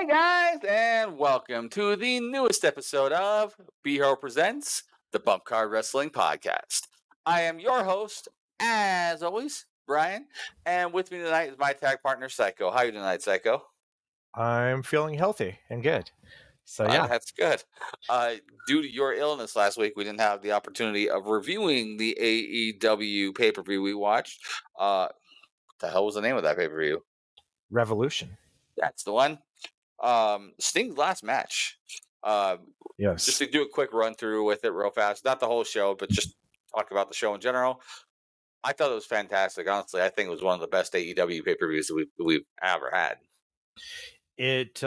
Hey guys, and welcome to the newest episode of B Hero Presents the Bump Card Wrestling Podcast. I am your host, as always, Brian, and with me tonight is my tag partner, Psycho. How are you tonight, Psycho? I'm feeling healthy and good. So yeah, That's good. Due to your illness last week, we didn't have the opportunity of reviewing the AEW pay-per-view we watched. What the hell was the name of that pay-per-view? Revolution. That's the one. Sting's last match. Just Yes. to do a quick run through with it real fast, not the whole show, but just talk about the show in general. I thought it was fantastic. Honestly, I think it was one of the best AEW pay-per-views that we've ever had. It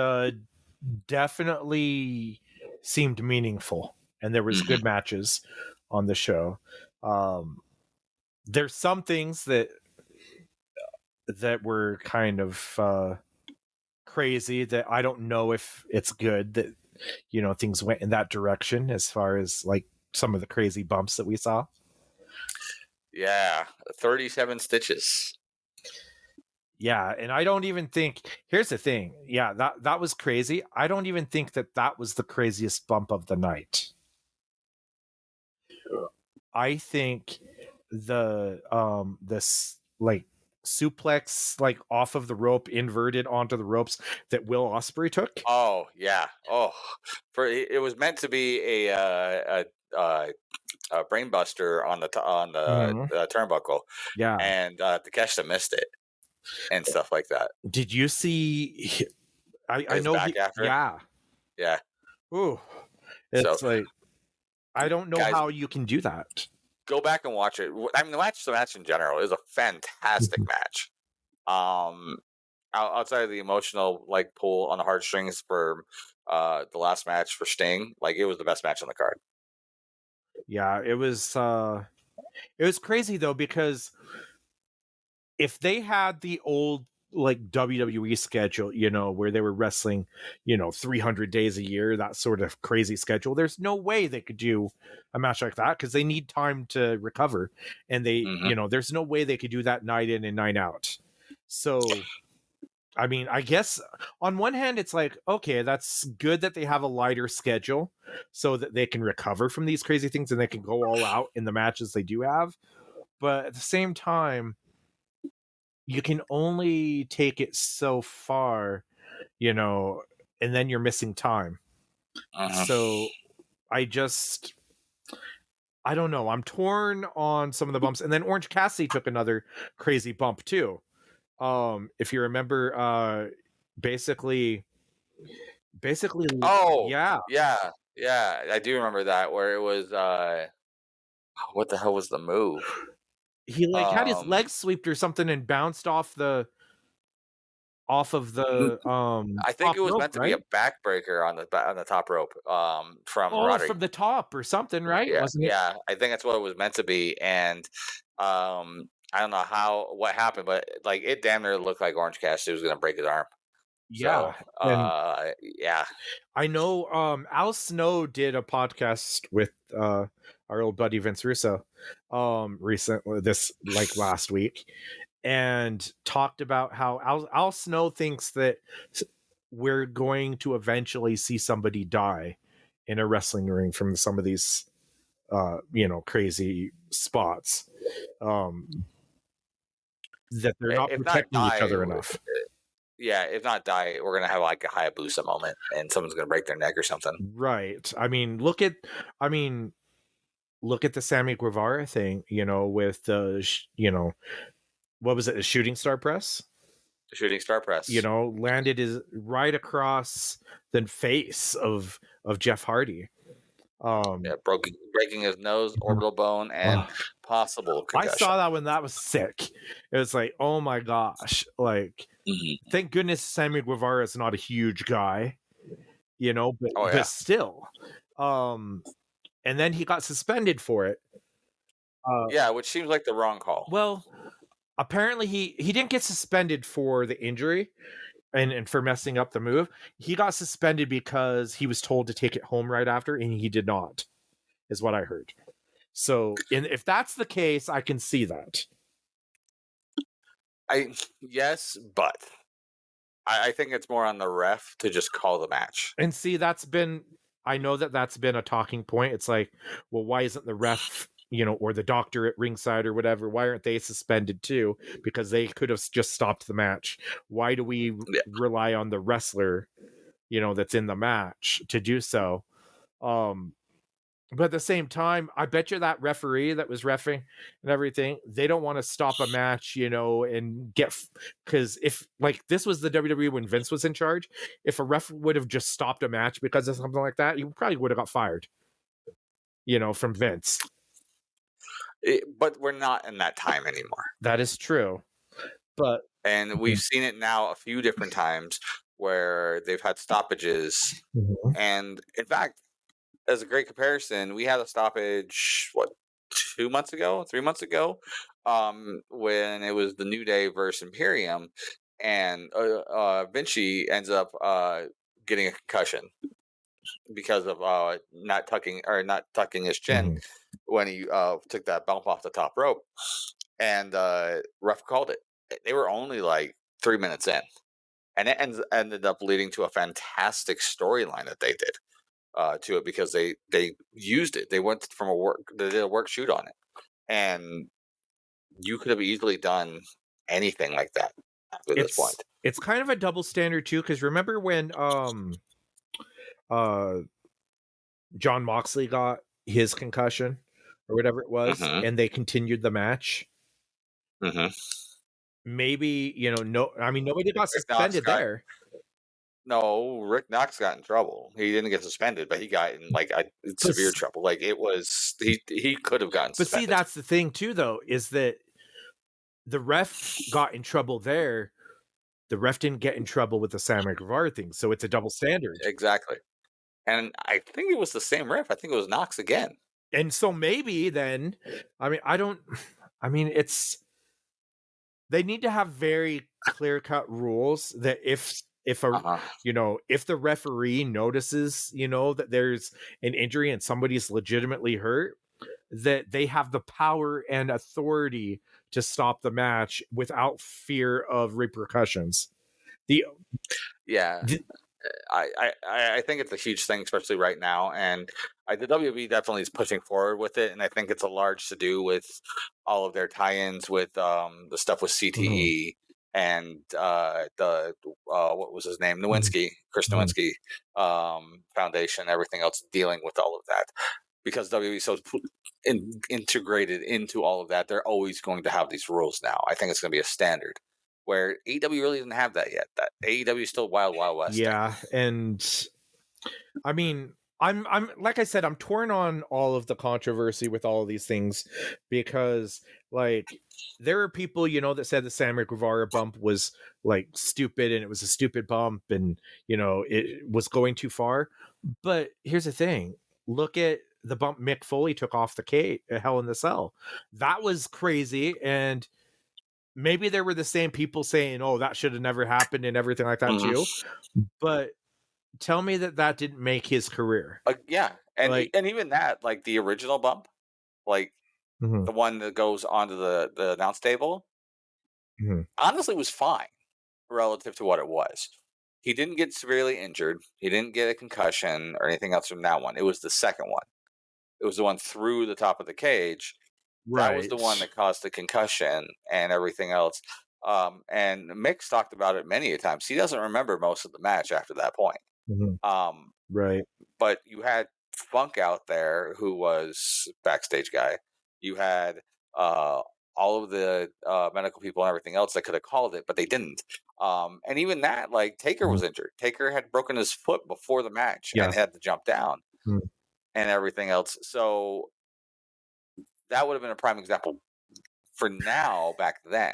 definitely seemed meaningful, and there was good matches on the show. There's some things that were kind of crazy that I don't know if it's good that things went in that direction as far as like some of the crazy bumps that we saw. Yeah, 37 stitches. Yeah, and I don't even think. Here's the thing. Yeah, that was crazy. I don't even think that was the craziest bump of the night. I think this like suplex like off of the rope inverted onto the ropes that Will Ospreay took. Oh yeah. Oh, it was meant to be a brain buster on the turnbuckle. Yeah, and Takeshita missed it and stuff like that. did you see? I know. Back after. Yeah. Ooh, it's So, like I don't know guys, how you can do that. Go back and watch it. I mean, the match in general is a fantastic match. Outside of the emotional like pull on the heartstrings for the last match for Sting, like it was the best match on the card. Yeah, it was crazy though, because if they had the old like WWE schedule, where they were wrestling, 300 days a year, that sort of crazy schedule, there's no way they could do a match like that because they need time to recover. And there's no way they could do that night in and night out. So, I mean, I guess on one hand, it's like, okay, that's good that they have a lighter schedule so that they can recover from these crazy things and they can go all out in the matches they do have. But at the same time, you can only take it so far, and then you're missing time. So I don't know. I'm torn on some of the bumps. And then Orange Cassidy took another crazy bump too. If you remember, basically. Oh, yeah. I do remember that where it was. What the hell was the move? He like had his leg swept or something and bounced off of the I think it was rope, meant to right? be a backbreaker on the top rope from Roderick. From the top or something, right? Yeah, Wasn't it? yeah, I think that's what it was meant to be, and I don't know what happened, but like it damn near looked like Orange Cassidy was going to break his arm. Yeah. So, yeah. I know Al Snow did a podcast with our old buddy Vince Russo recently, this like last week, and talked about how Al Snow thinks that we're going to eventually see somebody die in a wrestling ring from some of these crazy spots, that they're not protecting each other enough. Yeah, if not die, we're gonna have like a Hayabusa moment, and someone's gonna break their neck or something. Right. I mean, look at the Sammy Guevara thing. With the what was it? The shooting star press. The shooting star press. Landed is right across the face of Jeff Hardy. Breaking his nose, orbital bone, and possible concussion. I saw that when that was sick. It was like, oh my gosh! Like, thank goodness Sammy Guevara is not a huge guy, but still. And then he got suspended for it. Which seems like the wrong call. Well, apparently he didn't get suspended for the injury and for messing up the move. He got suspended because he was told to take it home right after, and he did not, is what I heard. So, if that's the case, I can see that. Yes, but I think it's more on the ref to just call the match. And see, I know that's been a talking point. It's like, well, why isn't the ref, or the doctor at ringside or whatever, why aren't they suspended too? Because they could have just stopped the match. Why do we Yeah. rely on the wrestler, that's in the match to do so? But at the same time, I bet you that referee that was reffing and everything, they don't want to stop a match, and because if like this was the WWE when Vince was in charge, if a ref would have just stopped a match because of something like that, he probably would have got fired, from Vince. But we're not in that time anymore. That is true. But And we've seen it now a few different times where they've had stoppages. And in fact, as a great comparison, we had a stoppage, 3 months ago, when it was the New Day versus Imperium, and Vinci ends up getting a concussion because of not tucking his chin when he took that bump off the top rope, and ref called it. They were only like 3 minutes in, and it ended up leading to a fantastic storyline that they did to it, because they used it. They went they did a work shoot on it, and you could have easily done anything like that after this point. It's kind of a double standard too, because remember when John Moxley got his concussion or whatever it was, and they continued the match. Maybe nobody got suspended there. No, Rick Knox got in trouble. He didn't get suspended, but he got in severe trouble. Like it was, he could have gotten suspended. But see, that's the thing too, though, is that the ref got in trouble there. The ref didn't get in trouble with the Sammy Guevara thing, so it's a double standard. Exactly. And I think it was the same ref. I think it was Knox again. And so maybe then, they need to have very clear-cut rules that if the referee notices, that there's an injury and somebody's legitimately hurt, that they have the power and authority to stop the match without fear of repercussions. I think it's a huge thing, especially right now, and the WWE definitely is pushing forward with it, and I think it's a large to do with all of their tie-ins with the stuff with CTE and the what was his name, Nowinski, Chris Nowinski Foundation, everything else dealing with all of that, because WWE is so integrated into all of that. They're always going to have these rules now. I think it's going to be a standard, where AEW really doesn't have that yet. That AEW is still wild west. Yeah, and I mean, I'm like I said, I'm torn on all of the controversy with all of these things, because like there are people, that said the Sammy Guevara bump was like stupid and it was a stupid bump and it was going too far. But here's the thing: look at the bump Mick Foley took off the cage at Hell in the Cell. That was crazy, and maybe there were the same people saying, "Oh, that should have never happened" and everything like that too. But tell me that didn't make his career. Yeah, and even that, like the original bump, like the one that goes onto the announce table, honestly was fine relative to what it was. He didn't get severely injured. He didn't get a concussion or anything else from that one. It was the second one. It was the one through the top of the cage. Right. That was the one that caused the concussion and everything else. And Mick's talked about it many a times. He doesn't remember most of the match after that point. Right. But you had Funk out there, who was backstage guy. You had all of the medical people and everything else that could have called it, but they didn't. And even that, like Taker was injured. Taker had broken his foot before the match and had to jump down and everything else. So that would have been a prime example for now back then.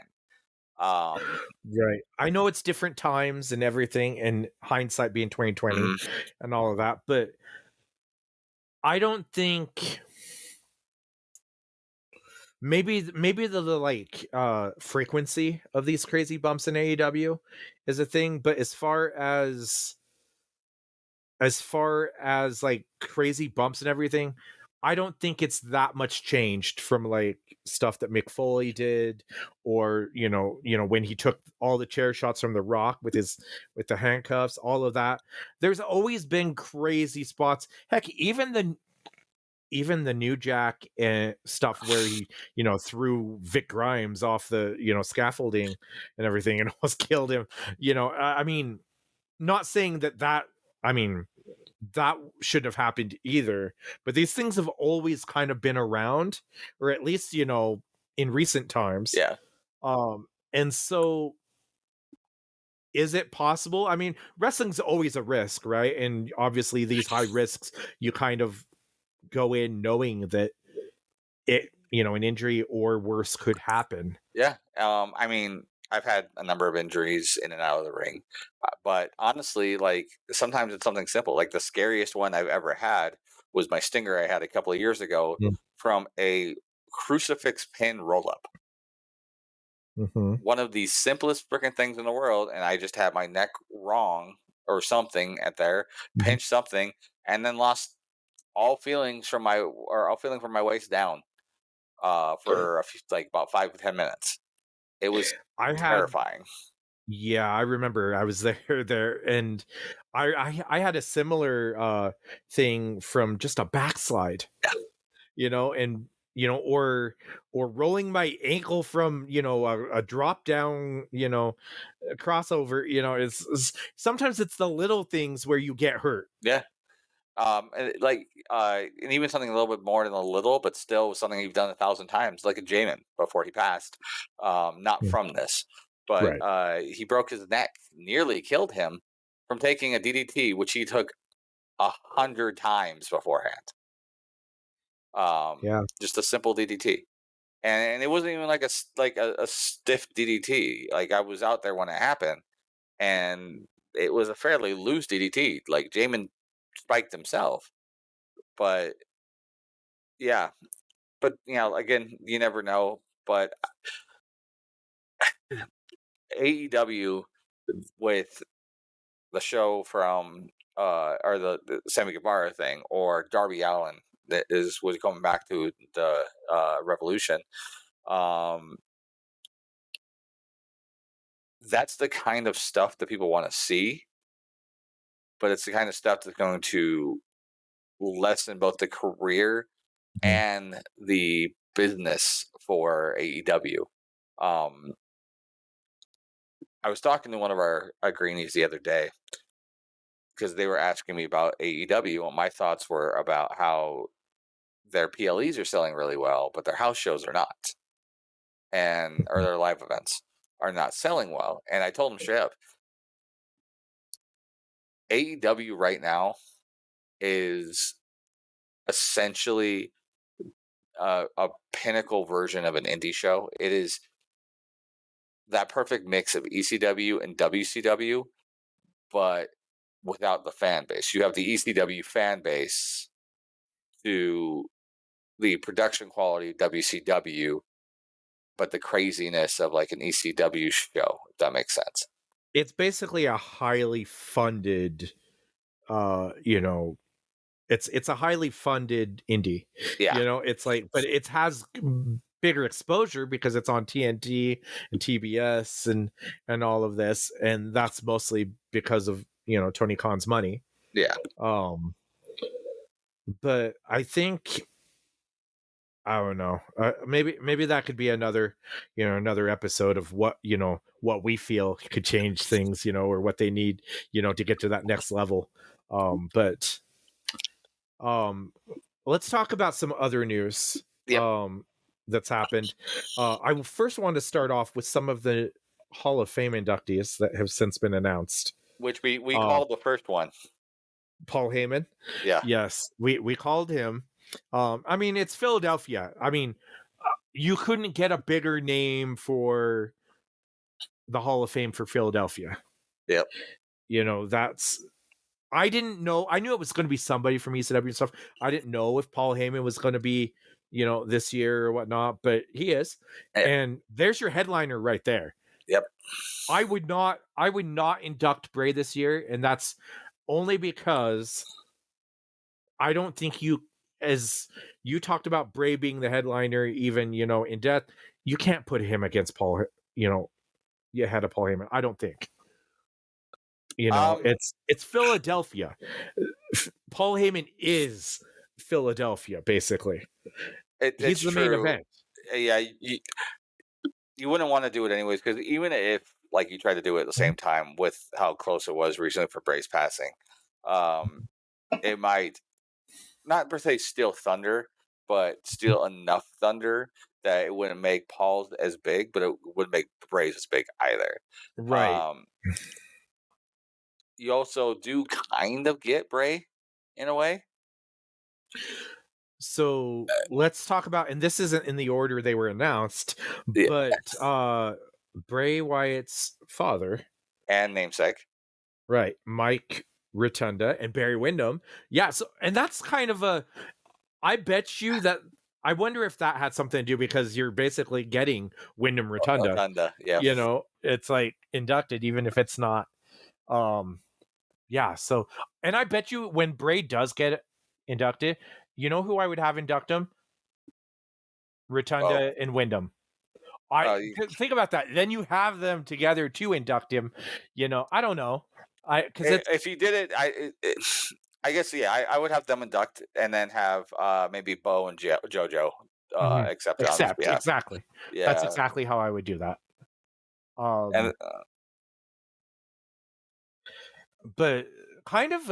Right. I know it's different times and everything, and hindsight being 2020 and all of that, but I don't think maybe the like frequency of these crazy bumps in AEW is a thing, but as far as like crazy bumps and everything, I don't think it's that much changed from like stuff that Mick Foley did, or when he took all the chair shots from The Rock with the handcuffs, all of that. There's always been crazy spots. Heck, even the New Jack stuff where he threw Vic Grimes off the scaffolding and everything and almost killed him. I mean, not saying that I mean that shouldn't have happened either, but these things have always kind of been around, or at least in recent times. Yeah. And so is it possible? I mean, wrestling's always a risk, right? And obviously these high risks, you kind of go in knowing that an injury or worse could happen. Yeah. I mean, I've had a number of injuries in and out of the ring, but honestly, like sometimes it's something simple. Like the scariest one I've ever had was my stinger I had a couple of years ago from a crucifix pin roll up. Mm-hmm. One of the simplest freaking things in the world, and I just had my neck wrong or something at there, pinched something, and then lost all feeling from my waist down for like about 5 to 10 minutes. It was terrifying. I remember I was there, and I had a similar thing from just a backslide, and or rolling my ankle from a drop down, a crossover. It's sometimes it's the little things where you get hurt. Yeah. And even something a little bit more than a little, but still something you've done 1,000 times, like a Jamin before he passed. Not from this, but Right. He broke his neck, nearly killed him from taking a DDT, which he took 100 times beforehand. Just a simple DDT, and it wasn't even like a stiff DDT. Like I was out there when it happened, and it was a fairly loose DDT. Like Jamin spiked himself, but yeah, but again, you never know. But AEW with the show from or the Sammy Guevara thing, or Darby Allin that was coming back to the Revolution. That's the kind of stuff that people want to see, but it's the kind of stuff that's going to lessen both the career and the business for AEW. I was talking to one of our greenies the other day because they were asking me about AEW, and my thoughts were about how their PLEs are selling really well, but their house shows are not, or their live events are not selling well. And I told him straight up, AEW right now is essentially a pinnacle version of an indie show. It is that perfect mix of ECW and WCW, but without the fan base. You have the ECW fan base to the production quality of WCW, but the craziness of like an ECW show, if that makes sense. It's basically a highly funded, it's a highly funded indie. Yeah. It's like, but it has bigger exposure because it's on TNT and TBS and all of this, and that's mostly because of Tony Khan's money. Yeah. But I think I don't know. Maybe that could be another episode of what we feel could change things, or what they need, to get to that next level. But let's talk about some other news. Yep. That's happened. I first want to start off with some of the Hall of Fame inductees that have since been announced. Which we called the first one. Paul Heyman. Yeah. Yes, we called him. I mean, it's Philadelphia. I mean, you couldn't get a bigger name for the Hall of Fame for Philadelphia. Yep. That's. I didn't know. I knew it was going to be somebody from ECW and stuff. I didn't know if Paul Heyman was going to be, this year or whatnot, but he is. Yep. And there's your headliner right there. Yep. I would not induct Bray this year, and that's only because I don't think you as you talked about Bray being the headliner, even, in death, you can't put him against Paul, ahead of Paul Heyman. I don't think. It's Philadelphia. Paul Heyman is Philadelphia, basically. He's the main event. Yeah, you wouldn't want to do it anyways, because even if like you tried to do it at the same time with how close it was recently for Bray's passing, it might not per se steal thunder, but steal enough thunder that it wouldn't make Paul's as big, but it wouldn't make Bray's as big either. Right. You also do kind of get Bray in a way. So let's talk about, and this isn't in the order they were announced, but Bray Wyatt's father and namesake, right, Mike Rotunda and Barry Windham. Yeah, so and that's kind of I bet you that I wonder if that had something to do, because you're basically getting Windham Rotunda. Yeah. It's like inducted, even if it's not. Yeah. So, and I bet you when Bray does get inducted, you know who I would have induct him? Rotunda and Windham. Think about that. Then you have them together to induct him. I don't know. If you did it, I guess I would have them induct and then have maybe Bo and JoJo accept exactly. Yeah, that's exactly how I would do that. But kind of,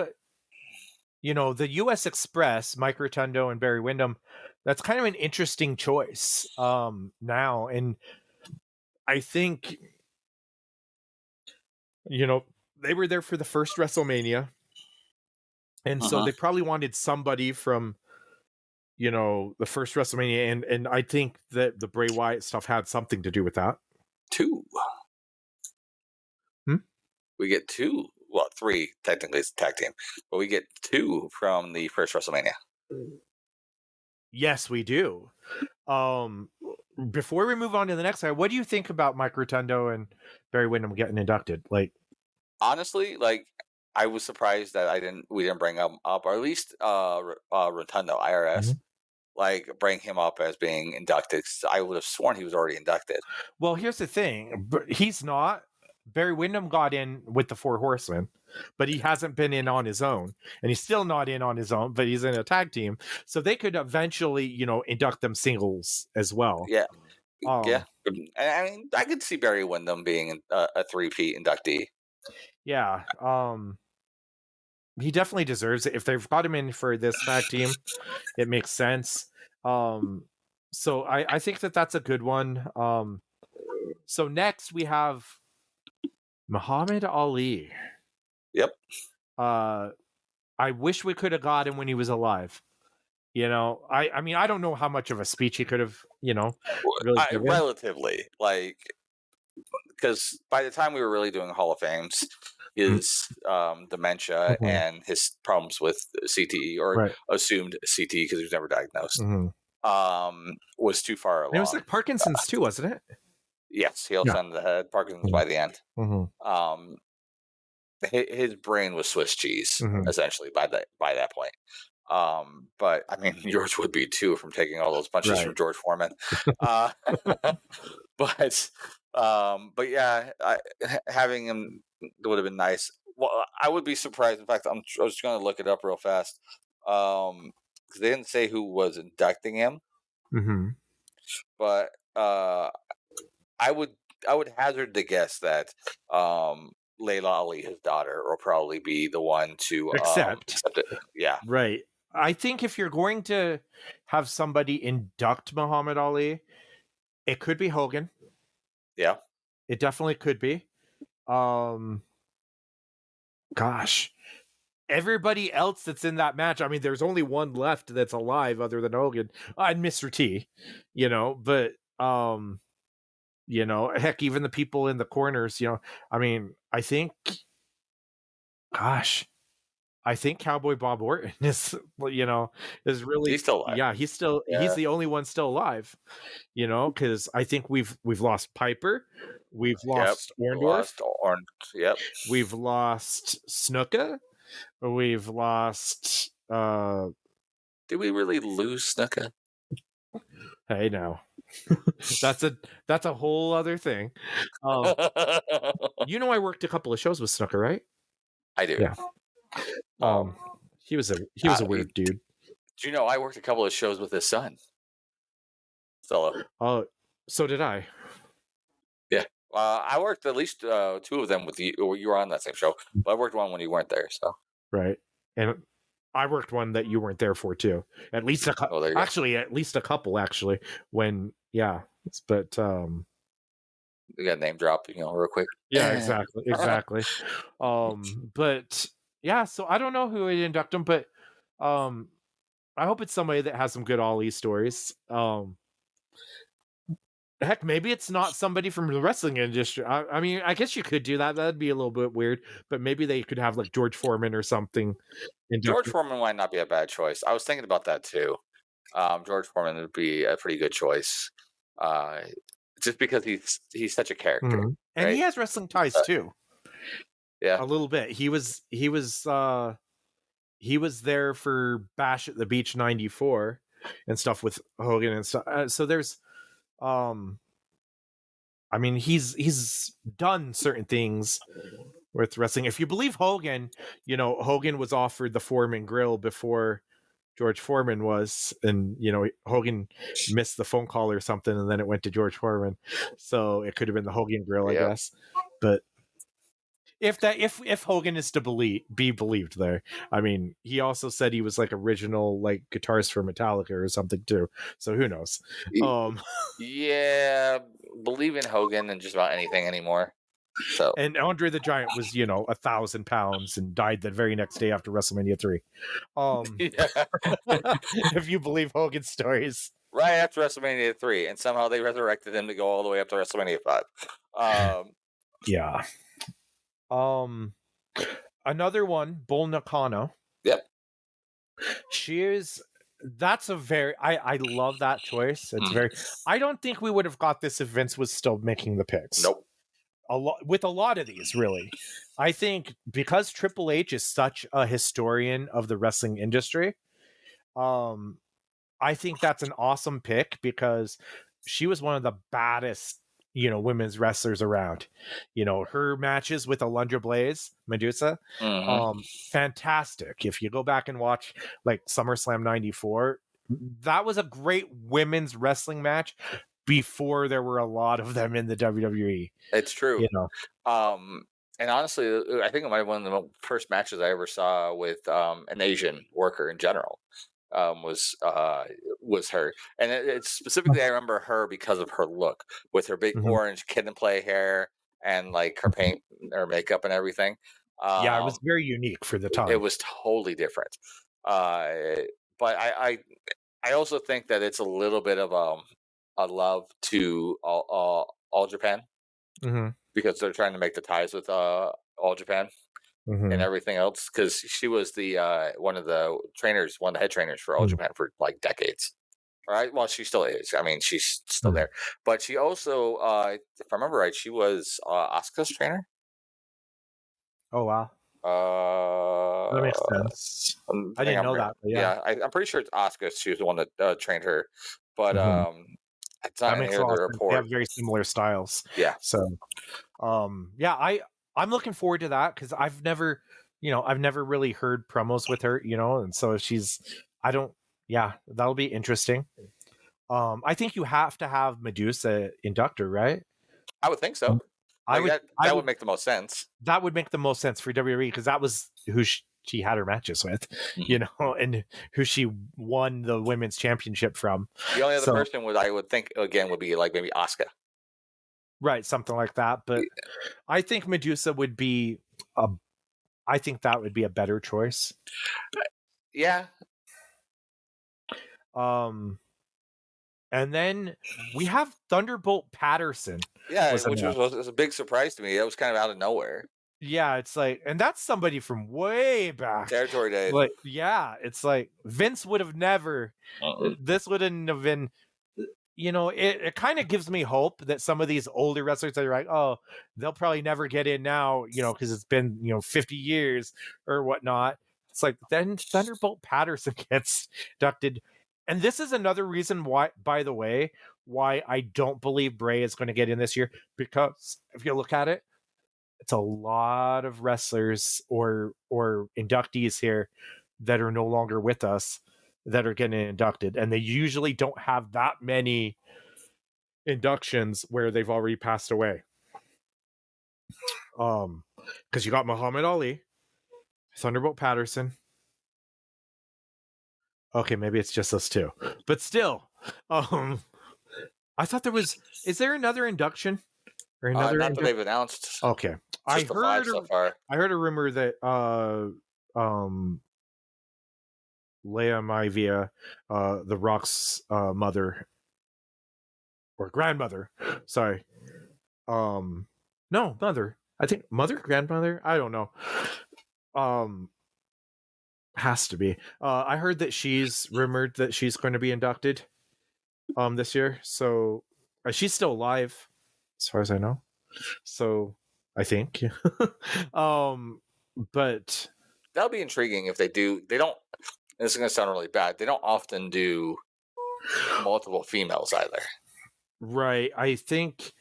the U.S. Express, Mike Rotundo and Barry Windham, that's kind of an interesting choice now. And I think, they were there for the first WrestleMania. And so they probably wanted somebody from, the first WrestleMania. And I think that the Bray Wyatt stuff had something to do with that. 2. We get 2. Well, 3 technically it's a tag team, but we get 2 from the first WrestleMania. Yes, we do. Before we move on to the next guy, what do you think about Mike Rotundo and Barry Windham getting inducted? Like, honestly, I was surprised that we didn't bring him up, or at least Rotundo IRS, bring him up as being inducted. I would have sworn he was already inducted. Well, here's the thing, he's not. Barry Windham got in with the 4 Horsemen, but he hasn't been in on his own, and he's still not in on his own, but he's in a tag team, so they could eventually, induct them singles as well. Yeah. Yeah. I mean, I could see Barry Windham being a 3-peat inductee. Yeah. He definitely deserves it. If they've got him in for this tag team, it makes sense. So I think that's a good one. So next we have Muhammad Ali. Yep. I wish we could have got him when he was alive. I mean, I don't know how much of a speech he could have, really relatively, because by the time we were really doing Hall of Fames, his dementia and his problems with CTE, or assumed CTE because he was never diagnosed, was too far along. And it was like Parkinson's too, wasn't it? Yes, he also had Parkinson's by the end. His brain was Swiss cheese, essentially, by that point. But I mean, yours would be too, from taking all those punches from George Foreman. But yeah, having him would have been nice. Well, I would be surprised. In fact, I was just going to look it up real fast, because they didn't say who was inducting him. But I would hazard to guess that Layla Ali, his daughter, will probably be the one to accept it. Yeah, right. I think if you're going to have somebody induct Muhammad Ali, it could be Hogan. Yeah, it definitely could be. Gosh, everybody else that's in that match, I mean, there's only one left that's alive other than Hogan and Mr. T, but heck, even the people in the corners, I mean, I think Cowboy Bob Orton is really, he's still alive. Yeah, he's the only one still alive, because I think we've lost Piper, we've lost Orndorff, we've lost Snuka, we've lost did we really lose Snuka? Hey, now that's a whole other thing. Um, I worked a couple of shows with Snooker, right? I do. Yeah. He was a weird dude. Do you know I worked a couple of shows with his son? So. So did I. Yeah. I worked at least 2 of them with you. Or you were on that same show, but I worked one when you weren't there. So. Right, and I worked one that you weren't there for too. At least a couple. Actually, at least a couple. Actually, when but we got a name drop, real quick. Yeah, exactly. But yeah, so I don't know who would induct him, but I hope it's somebody that has some good Ollie stories. Heck, maybe it's not somebody from the wrestling industry. I mean, I guess you could do that. That'd be a little bit weird, but maybe they could have like George Foreman or something. George Foreman might not be a bad choice. I was thinking about that too. George Foreman would be a pretty good choice, just because he's such a character, and right? he has wrestling ties too. Yeah, a little bit. He was there for Bash at the Beach '94 and stuff with Hogan and stuff. So there's I mean, he's done certain things with wrestling. If you believe Hogan, Hogan was offered the Foreman Grill before George Foreman was, and Hogan missed the phone call or something, and then it went to George Foreman. So it could have been the Hogan Grill, I guess. But if Hogan is to be believed there, I mean, he also said he was like original like guitarist for Metallica or something too. So who knows? Yeah, believe in Hogan and just about anything anymore. So and Andre the Giant was 1,000 pounds and died the very next day after WrestleMania 3. If you believe Hogan's stories, right after WrestleMania 3, and somehow they resurrected him to go all the way up to WrestleMania 5. Yeah. Another one, Bull Nakano. Yep. That's a very I love that choice. It's very I don't think we would have got this if Vince was still making the picks. Nope. With a lot of these, really. I think because Triple H is such a historian of the wrestling industry, I think that's an awesome pick because she was one of the baddest women's wrestlers around. Her matches with Alundra Blaze, Medusa, fantastic. If you go back and watch like SummerSlam 94, that was a great women's wrestling match before there were a lot of them in the WWE. It's true. And honestly, I think it might have been one of the first matches I ever saw with an Asian worker in general. Was her, and it's specifically I remember her because of her look with her big orange kid and play hair and like her paint or makeup and everything. It was very unique for the time. It was totally different. But I also think that it's a little bit of a love to All Japan because they're trying to make the ties with All Japan. And everything else, because she was the one of the head trainers for All Japan for like decades. All right, well, she still is. I mean, she's still there, but she also, if I remember right, she was Asuka's trainer. Oh wow, that makes sense. I didn't know that. I'm pretty sure it's Asuka. She was the one that trained her, but it's not in here the report. They have very similar styles. Yeah. So, I'm looking forward to that because I've never really heard promos with her, and so if that'll be interesting. I think you have to have Medusa induct her, right? I would think so. That would make the most sense. That would make the most sense for WWE because that was who she had her matches with, and who she won the women's championship from. The only other person I would think again would be like maybe Asuka. Right, something like that. But I think Medusa would be I think that would be a better choice. Yeah. And then we have Thunderbolt Patterson. Yeah, which was a big surprise to me. That was kind of out of nowhere. Yeah, it's like, and that's somebody from way back. Territory days. Like, yeah, it's like Vince would have never. This wouldn't have been. It kind of gives me hope that some of these older wrestlers are like, oh, they'll probably never get in now, because it's been 50 years or whatnot. It's like then Thunderbolt Patterson gets inducted. And this is another reason why, by the way, why I don't believe Bray is going to get in this year. Because if you look at it, it's a lot of wrestlers or inductees here that are no longer with us that are getting inducted. And they usually don't have that many inductions where they've already passed away. Because you got Muhammad Ali, Thunderbolt Patterson. Okay, maybe it's just us two, but still, I thought there was. Is there another induction or another? Not that they've announced. Okay, I heard. So far. I heard a rumor that Leia Maivia, The Rock's mother or grandmother. Sorry, no, mother. I think mother, grandmother. I don't know. Has to be. I heard that she's rumored that she's going to be inducted this year. So she's still alive as far as I know. So I think but that'll be intriguing if they do. They don't, this is going to sound really bad, they don't often do multiple females either. Right. I think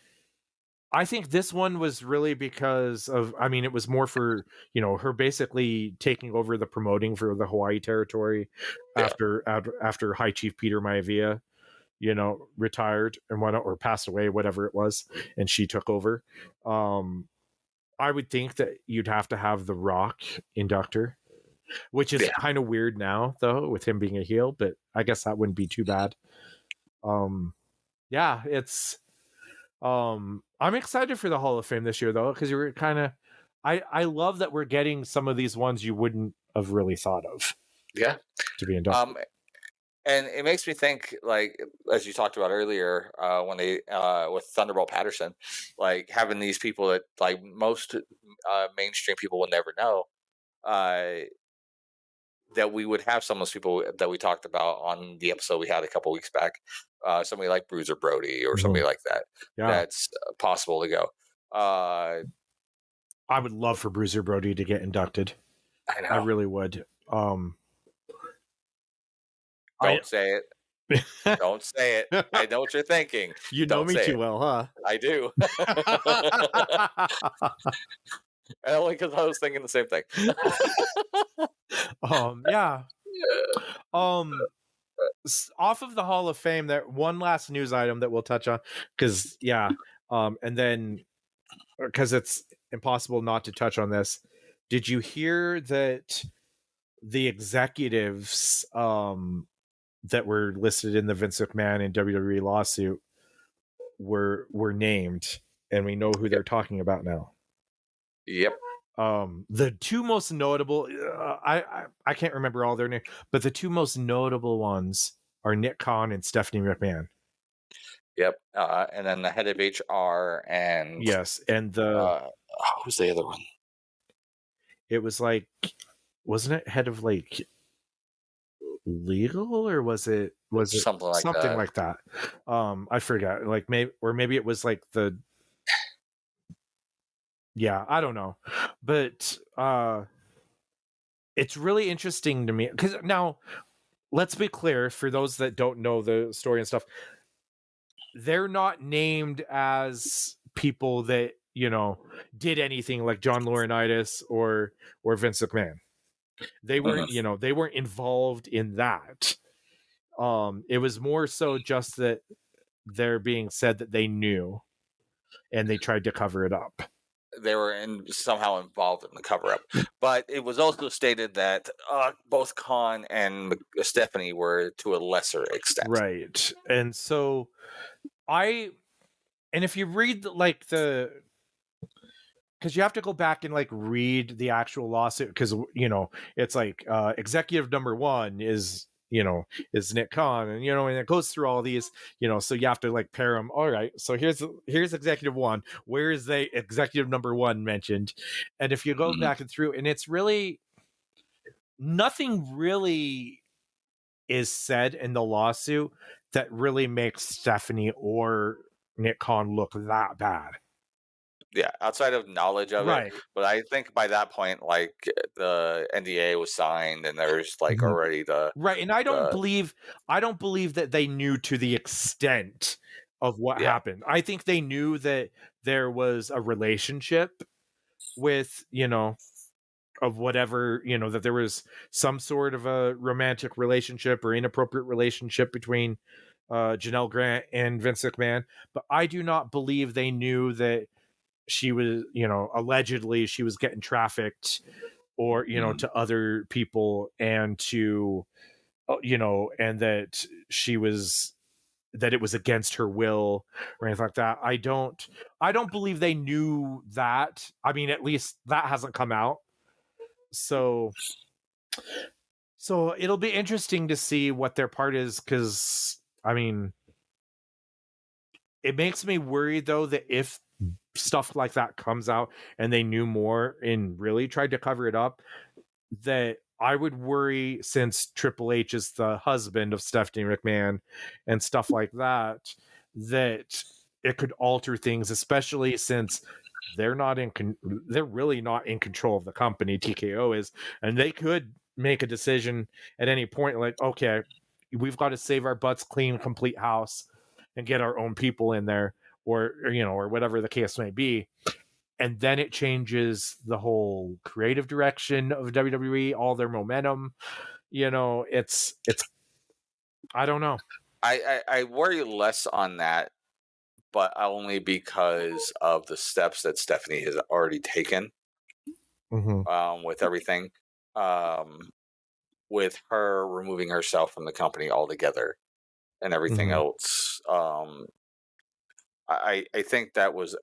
this one was really because of, I mean, it was more for, her basically taking over the promoting for the Hawaii territory after High Chief Peter Maivia, retired and whatnot, or passed away, whatever it was, and she took over. I would think that you'd have to have The Rock inductor, which is kind of weird now, though, with him being a heel, but I guess that wouldn't be too bad. It's I'm excited for the Hall of Fame this year, though, because you're kind of I love that we're getting some of these ones you wouldn't have really thought of. Yeah. To be inducted. And it makes me think, like, as you talked about earlier, when they with Thunderbolt Patterson, like having these people that like most mainstream people will never know, that we would have some of those people that we talked about on the episode we had a couple weeks back, somebody like Bruiser Brody or somebody like that. Yeah. That's possible to go. I would love for Bruiser Brody to get inducted. I know. I really would. Don't say it. Don't say it. I know what you're thinking. You know me too well, huh? I do. And only because I was thinking the same thing. Yeah. Off of the Hall of Fame, there one last news item that we'll touch on, because and then because it's impossible not to touch on this. Did you hear that the executives that were listed in the Vince McMahon and WWE lawsuit were named, and we know who they're talking about now? Yep. The two most notable, I can't remember all their names, but the two most notable ones are Nick Khan and Stephanie McMahon. Yep. And then the head of HR and yes, and the who's the other one? It was like, wasn't it head of like legal, or was it something like that? I forgot. Like maybe it was like the. Yeah, I don't know, but it's really interesting to me because now, let's be clear for those that don't know the story and stuff. They're not named as people that did anything like John Laurinaitis or Vince McMahon. They weren't, they weren't involved in that. It was more so just that they're being said that they knew, and they tried to cover it up. They were somehow involved in the cover-up, but it was also stated that both Khan and Stephanie were to a lesser extent, right? And so, and if you read like because you have to go back and like read the actual lawsuit, because it's like executive number one is Nick Khan, and and it goes through all these, so you have to like pair them. All right, so here's executive one. Where is the executive number one mentioned? And if you go back and through, and it's really nothing really is said in the lawsuit that really makes Stephanie or Nick Khan look that bad. Yeah, outside of knowledge of it. Right. But I think by that point, like the NDA was signed, and there's like Mhm. already the Right, and I don't the believe that they knew to the extent of what yeah happened. I think they knew that there was a relationship with, of whatever, that there was some sort of a romantic relationship or inappropriate relationship between Janelle Grant and Vince McMahon, but I do not believe they knew that she was, allegedly she was getting trafficked or, to other people and to, and that that it was against her will or anything like that. I don't believe they knew that. I mean, at least that hasn't come out. So it'll be interesting to see what their part is, because I mean, it makes me worried though that if stuff like that comes out and they knew more and really tried to cover it up, that I would worry, since Triple H is the husband of Stephanie McMahon and stuff like that, that it could alter things, especially since they're they're really not in control of the company. TKO is, and they could make a decision at any point, like, okay, we've got to save our butts, clean complete house, and get our own people in there, or whatever the case may be. And then it changes the whole creative direction of WWE, all their momentum. It's I don't know. I worry less on that, but only because of the steps that Stephanie has already taken with everything, with her removing herself from the company altogether and everything else. I think that was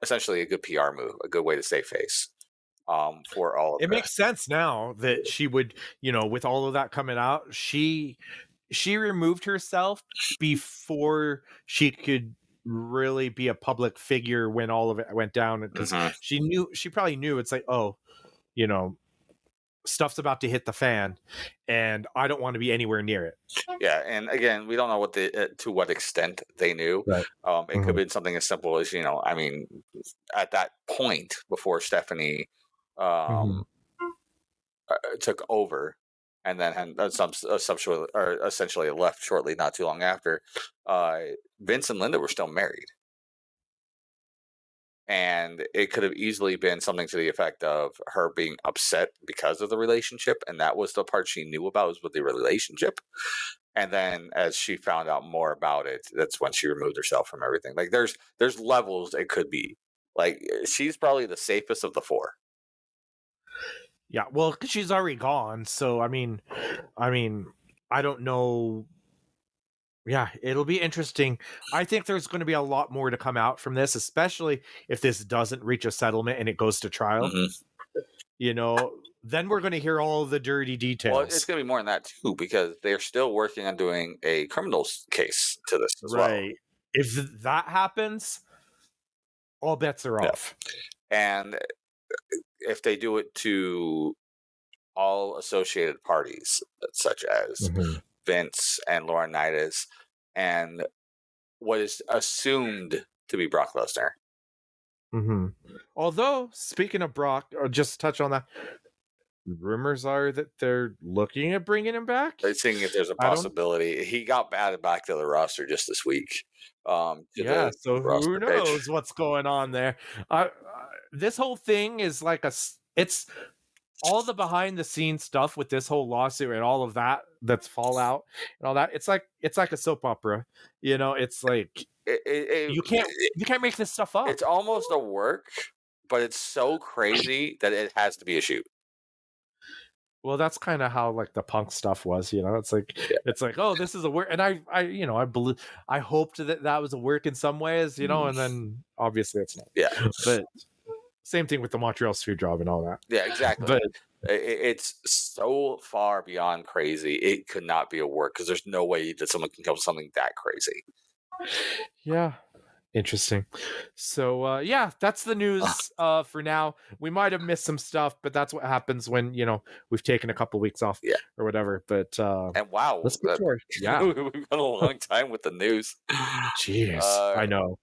essentially a good PR move, a good way to save face for all of It that. makes sense now that she would, with all of that coming out, she removed herself before she could really be a public figure when all of it went down, because she probably knew it's like, oh, you know stuff's about to hit the fan and I don't want to be anywhere near it. Yeah, and again, we don't know what to what extent they knew. Right. It could have been something as simple as, I mean, at that point before Stephanie took over, and then had essentially left shortly, not too long after. Vince and Linda were still married, and it could have easily been something to the effect of her being upset because of the relationship, and that was the part she knew about, was with the relationship. And then as she found out more about it, that's when she removed herself from everything. Like there's levels it could be. Like she's probably the safest of the four. Yeah, well, 'cause she's already gone, so I mean, I don't know. Yeah, it'll be interesting. I think there's going to be a lot more to come out from this, especially if this doesn't reach a settlement and it goes to trial. Then we're going to hear all the dirty details. Well, it's going to be more than that too, because they're still working on doing a criminal case to this as well. Right. If that happens, all bets are off. And if they do it to all associated parties, such as Vince and Laurinaitis, and what is assumed to be Brock Lesnar. Although, speaking of Brock, just touch on that, rumors are that they're looking at bringing him back. They're seeing if there's a possibility. He got added back to the roster just this week. So who knows what's going on there? This whole thing is like it's all the behind the scenes stuff with this whole lawsuit and all of that's fallout and all that. It's like a soap opera. It's like you can't make this stuff up. It's almost a work, but it's so crazy that it has to be a shoot. Well, that's kind of how like the Punk stuff was, It's like it's like, oh, this is a work, and I believe, I hoped that was a work in some ways, and then obviously it's not. Yeah, but same thing with the Montreal Screwjob and all that. Yeah, exactly. But it's so far beyond crazy. It could not be a work, because there's no way that someone can come up with something that crazy. Yeah. Interesting. So that's the news for now. We might have missed some stuff, but that's what happens when we've taken a couple weeks off or whatever. But and wow, let's get to we've got a long time with the news. Jeez, I know.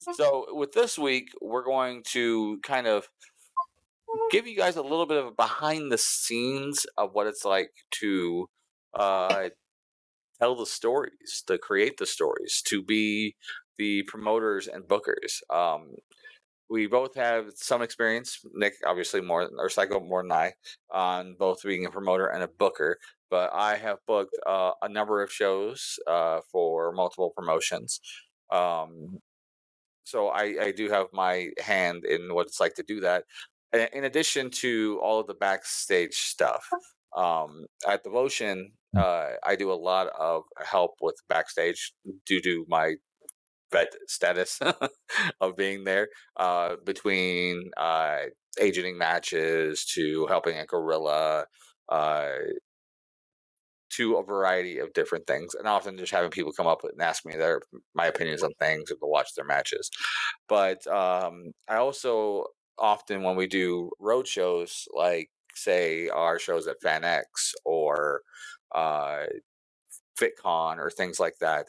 So with this week, we're going to kind of give you guys a little bit of a behind the scenes of what it's like to tell the stories, to create the stories, to be the promoters and bookers. We both have some experience. Nick, obviously, or Psycho more than I, on both being a promoter and a booker. But I have booked a number of shows for multiple promotions. So I do have my hand in what it's like to do that. In addition to all of the backstage stuff, at Devotion, I do a lot of help with backstage due to my vet status of being there, between agenting matches to helping a gorilla, uh, to a variety of different things, and often just having people come up and ask me my opinions on things or to watch their matches. But I also often, when we do road shows, like say our shows at FanX or uh, FitCon or things like that,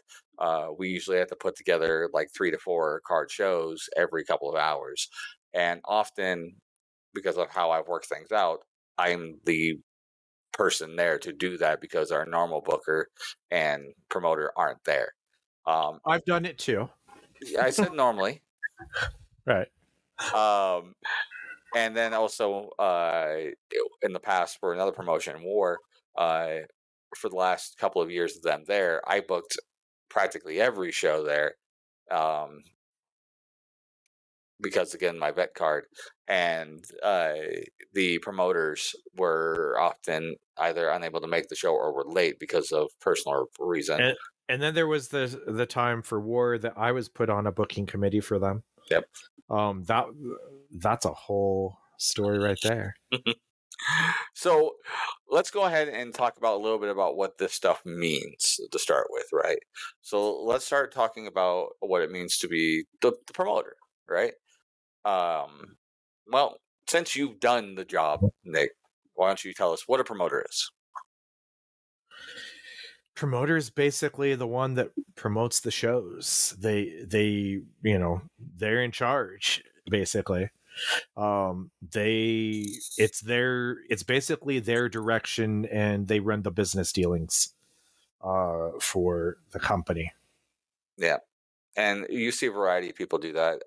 we usually have to put together like 3 to 4 card shows every couple of hours. And often, because of how I've worked things out, I'm the person there to do that because our normal booker and promoter aren't there. I've done it too. I said normally. Right. And then also in the past for another promotion, War, for the last couple of years of them there, I booked practically every show there, because again, my vet card, and the promoters were often either unable to make the show or were late because of personal reason. And then there was the time for War that I was put on a booking committee for them. Yep. That's a whole story right there. So let's go ahead and talk about a little bit about what this stuff means to start with, right? So let's start talking about what it means to be the promoter, right? Well, since you've done the job, Nick, why don't you tell us what a promoter is? Promoter is basically the one that promotes the shows. They they're in charge basically. It's basically their direction, and they run the business dealings for the company. Yeah, and you see a variety of people do that.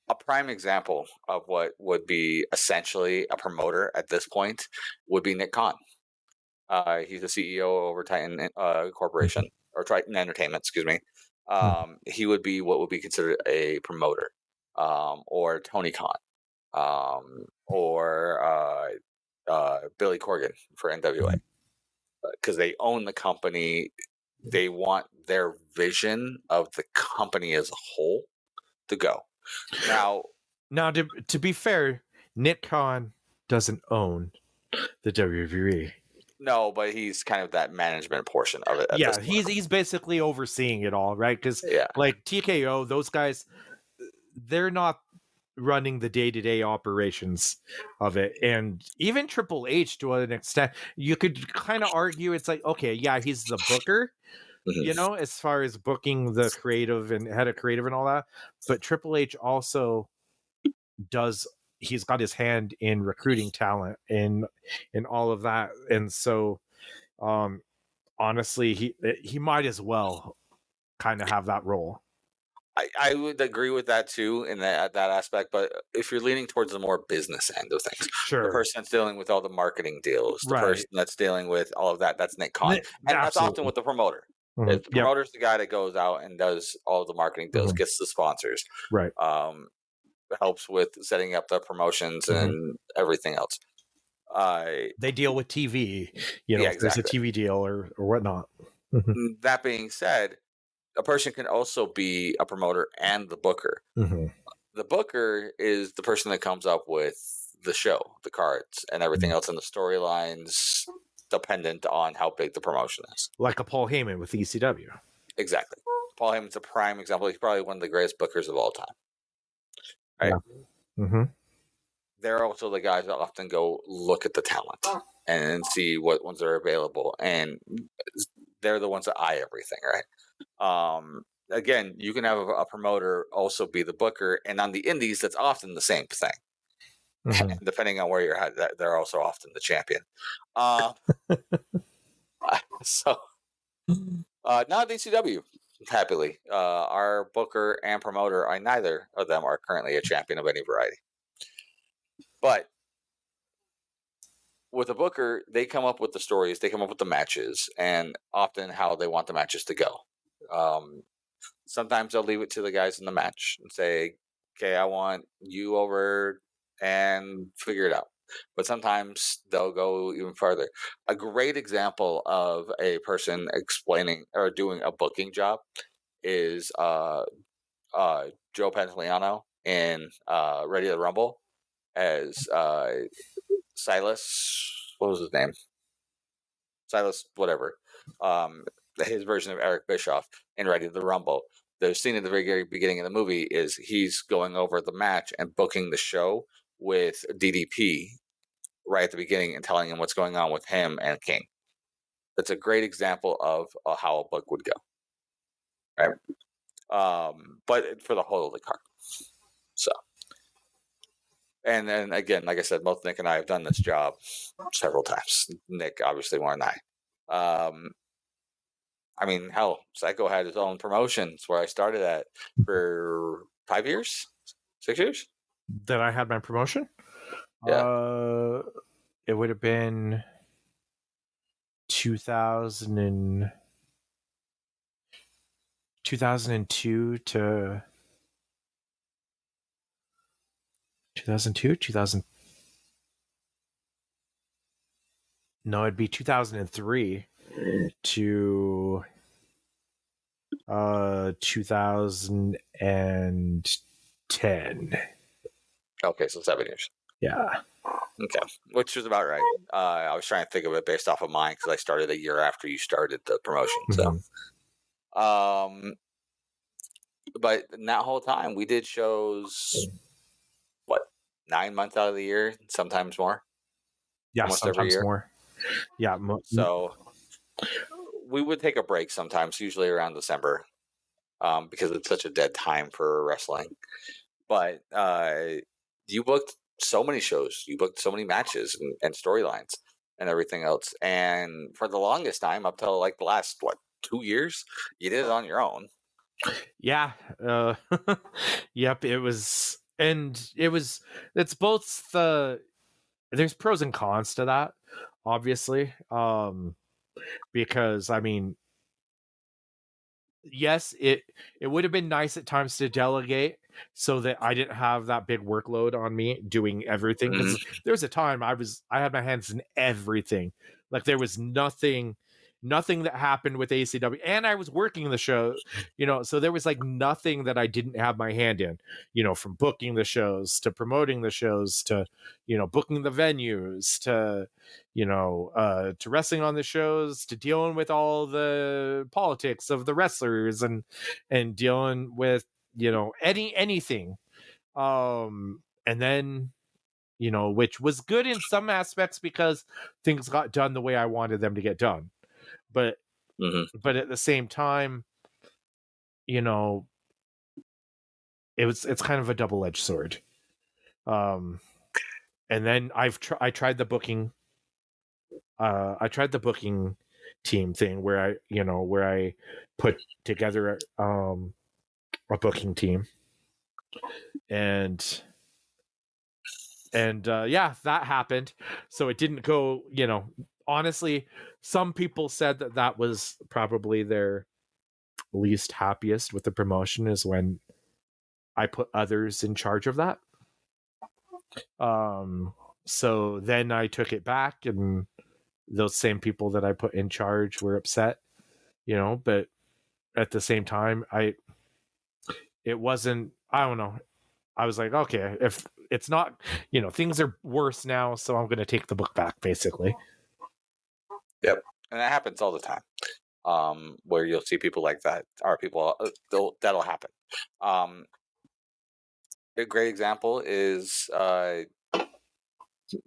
A prime example of what would be essentially a promoter at this point would be Nick Khan. He's the CEO over Titan Corporation, or Triton Entertainment, excuse me. He would be what would be considered a promoter, or Tony Khan, or Billy Corgan for NWA, because they own the company. They want their vision of the company as a whole to go. Now, to be fair, Nick Khan doesn't own the WWE. No, but he's kind of that management portion of it. Yeah, he's basically overseeing it all, right? Because like TKO, those guys, they're not running the day-to-day operations of it. And even Triple H, to an extent, you could kind of argue it's like, okay, yeah, he's the booker, as far as booking the creative and head of creative and all that. But Triple H also he's got his hand in recruiting talent in all of that. And so honestly, he might as well kind of have that role. I would agree with that too in that aspect, but if you're leaning towards the more business end of things, sure, the person that's dealing with all the marketing deals, the person that's dealing with all of that, that's Nick Khan. And that's often with the promoter. The promoter's the guy that goes out and does all of the marketing deals, gets the sponsors, right? Helps with setting up the promotions and everything else. They deal with TV, if there's a TV deal or whatnot. That being said, a person can also be a promoter and the booker. The booker is the person that comes up with the show, the cards, and everything else in the storylines, dependent on how big the promotion is. Like a Paul Heyman with ECW. Exactly. Paul Heyman's a prime example. He's probably one of the greatest bookers of all time. Right? Yeah. They're also the guys that often go look at the talent and see what ones are available. And they're the ones that eye everything, right? again, you can have a promoter also be the booker, and on the indies, that's often the same thing. Mhm. Depending on where you're at, they're also often the champion. So not ECW. Happily, our booker and promoter, neither of them are currently a champion of any variety. But with a booker, they come up with the stories, they come up with the matches, and often how they want the matches to go. Sometimes they'll leave it to the guys in the match and say, "Okay, I want you over," and figure it out. But sometimes they'll go even further. A great example of a person explaining or doing a booking job is Joe Pantoliano in Ready to Rumble as Silas. What was his name? Silas, whatever. His version of Eric Bischoff in Ready to Rumble. The scene at the very beginning of the movie is he's going over the match and booking the show with DDP right at the beginning and telling him what's going on with him and King. That's a great example of how a book would go. Right. But for the whole of the card. So. And then again, like I said, both Nick and I have done this job several times. Nick, obviously, more than I. I mean, hell, Psycho had his own promotions where I started at for 5 years, 6 years. That I had my promotion. Yeah. It would have been 2002 to 2002 2000. No, it'd be 2003 to 2010. Okay, so 7 years. Yeah. Okay, which is about right. I was trying to think of it based off of mine because I started a year after you started the promotion. So, but in that whole time, we did shows, 9 months out of the year, sometimes more. Yeah, almost sometimes every year. more. Yeah. So we would take a break sometimes, usually around December, because it's such a dead time for wrestling. But you booked so many shows, you booked so many matches and storylines and everything else. And for the longest time, up till like the last 2 years, you did it on your own. Yeah. Yep. It was, and it's both there's pros and cons to that, obviously. Because I mean, yes, it would have been nice at times to delegate so that I didn't have that big workload on me doing everything. Because there was a time I had my hands in everything. Like there was nothing that happened with ACW, and I was working the show, so there was like nothing that I didn't have my hand in, from booking the shows to promoting the shows to, booking the venues to, to wrestling on the shows to dealing with all the politics of the wrestlers and dealing with, anything. And then, which was good in some aspects because things got done the way I wanted them to get done. But at the same time, it's kind of a double-edged sword. And then I tried the booking. I tried the booking team thing where I put together a booking team, and yeah, that happened. So it didn't go. Honestly, some people said that was probably their least happiest with the promotion is when I put others in charge of that. So then I took it back, and those same people that I put in charge were upset, but at the same time, it wasn't, I don't know. I was like, okay, if it's not, things are worse now, so I'm going to take the book back, basically. Yep. And that happens all the time. Where you'll see people like that, or people that'll happen. A great example is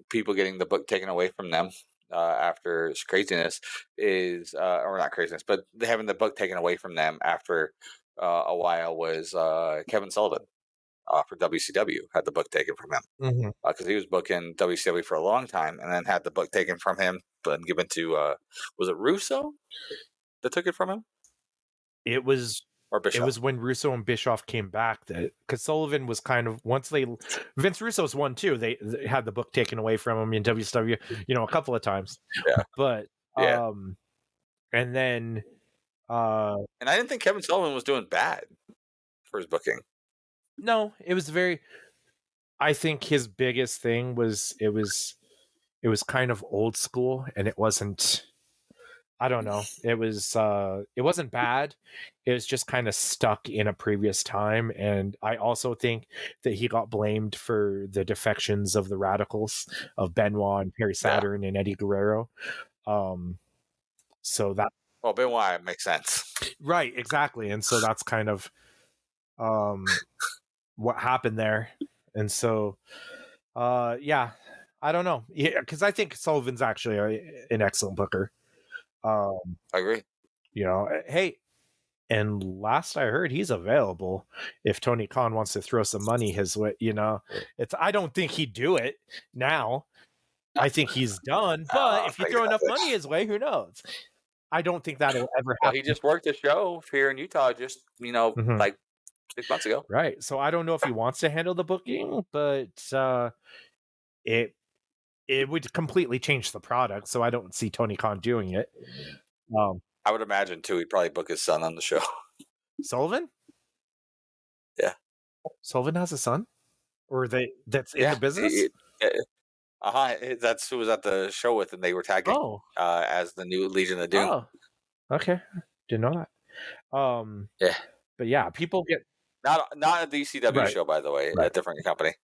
people getting the book taken away from them after craziness is, or not craziness, but having the book taken away from them after a while was Kevin Sullivan for WCW. Had the book taken from him Mhm. because he was booking WCW for a long time, and then had the book taken from him, but given to was it Russo that took it from him It was or Bischoff? when Russo and Bischoff came back that because Sullivan was kind of Vince Russo's one too. They had the book taken away from him in WCW, a couple of times. Yeah. But Yeah. and then And I didn't think Kevin Sullivan was doing bad for his booking. no, it was very. I think his biggest thing was it was kind of old school, and it wasn't. I don't know. It wasn't bad. It was just kind of stuck in a previous time. And I also think that he got blamed for the defections of the Radicals of Benoit and Perry Saturn and Eddie Guerrero. So that. Well, Benoit makes sense. Right, exactly. And so that's kind of what happened there. And so, yeah, I don't know. Yeah, because I think Sullivan's actually an excellent booker. I agree. Hey, and last I heard, he's available if Tony Khan wants to throw some money his way. It's. I don't think he'd do it now. I think he's done. But if you throw enough money his way, who knows? I don't think that'll ever happen. Well, he just worked a show here in Utah just like 6 months ago. Right. So I don't know if he wants to handle the booking, but it would completely change the product. So I don't see Tony Khan doing it. I would imagine too. He'd probably book his son on the show. Sullivan? Yeah. Sullivan has a son? Or that's in the business? That's who was at the show with, and they were tagging as the new Legion of Doom. Oh, okay. Didn't know that. Yeah. But yeah, people get not a DCW show, by the way, a different company.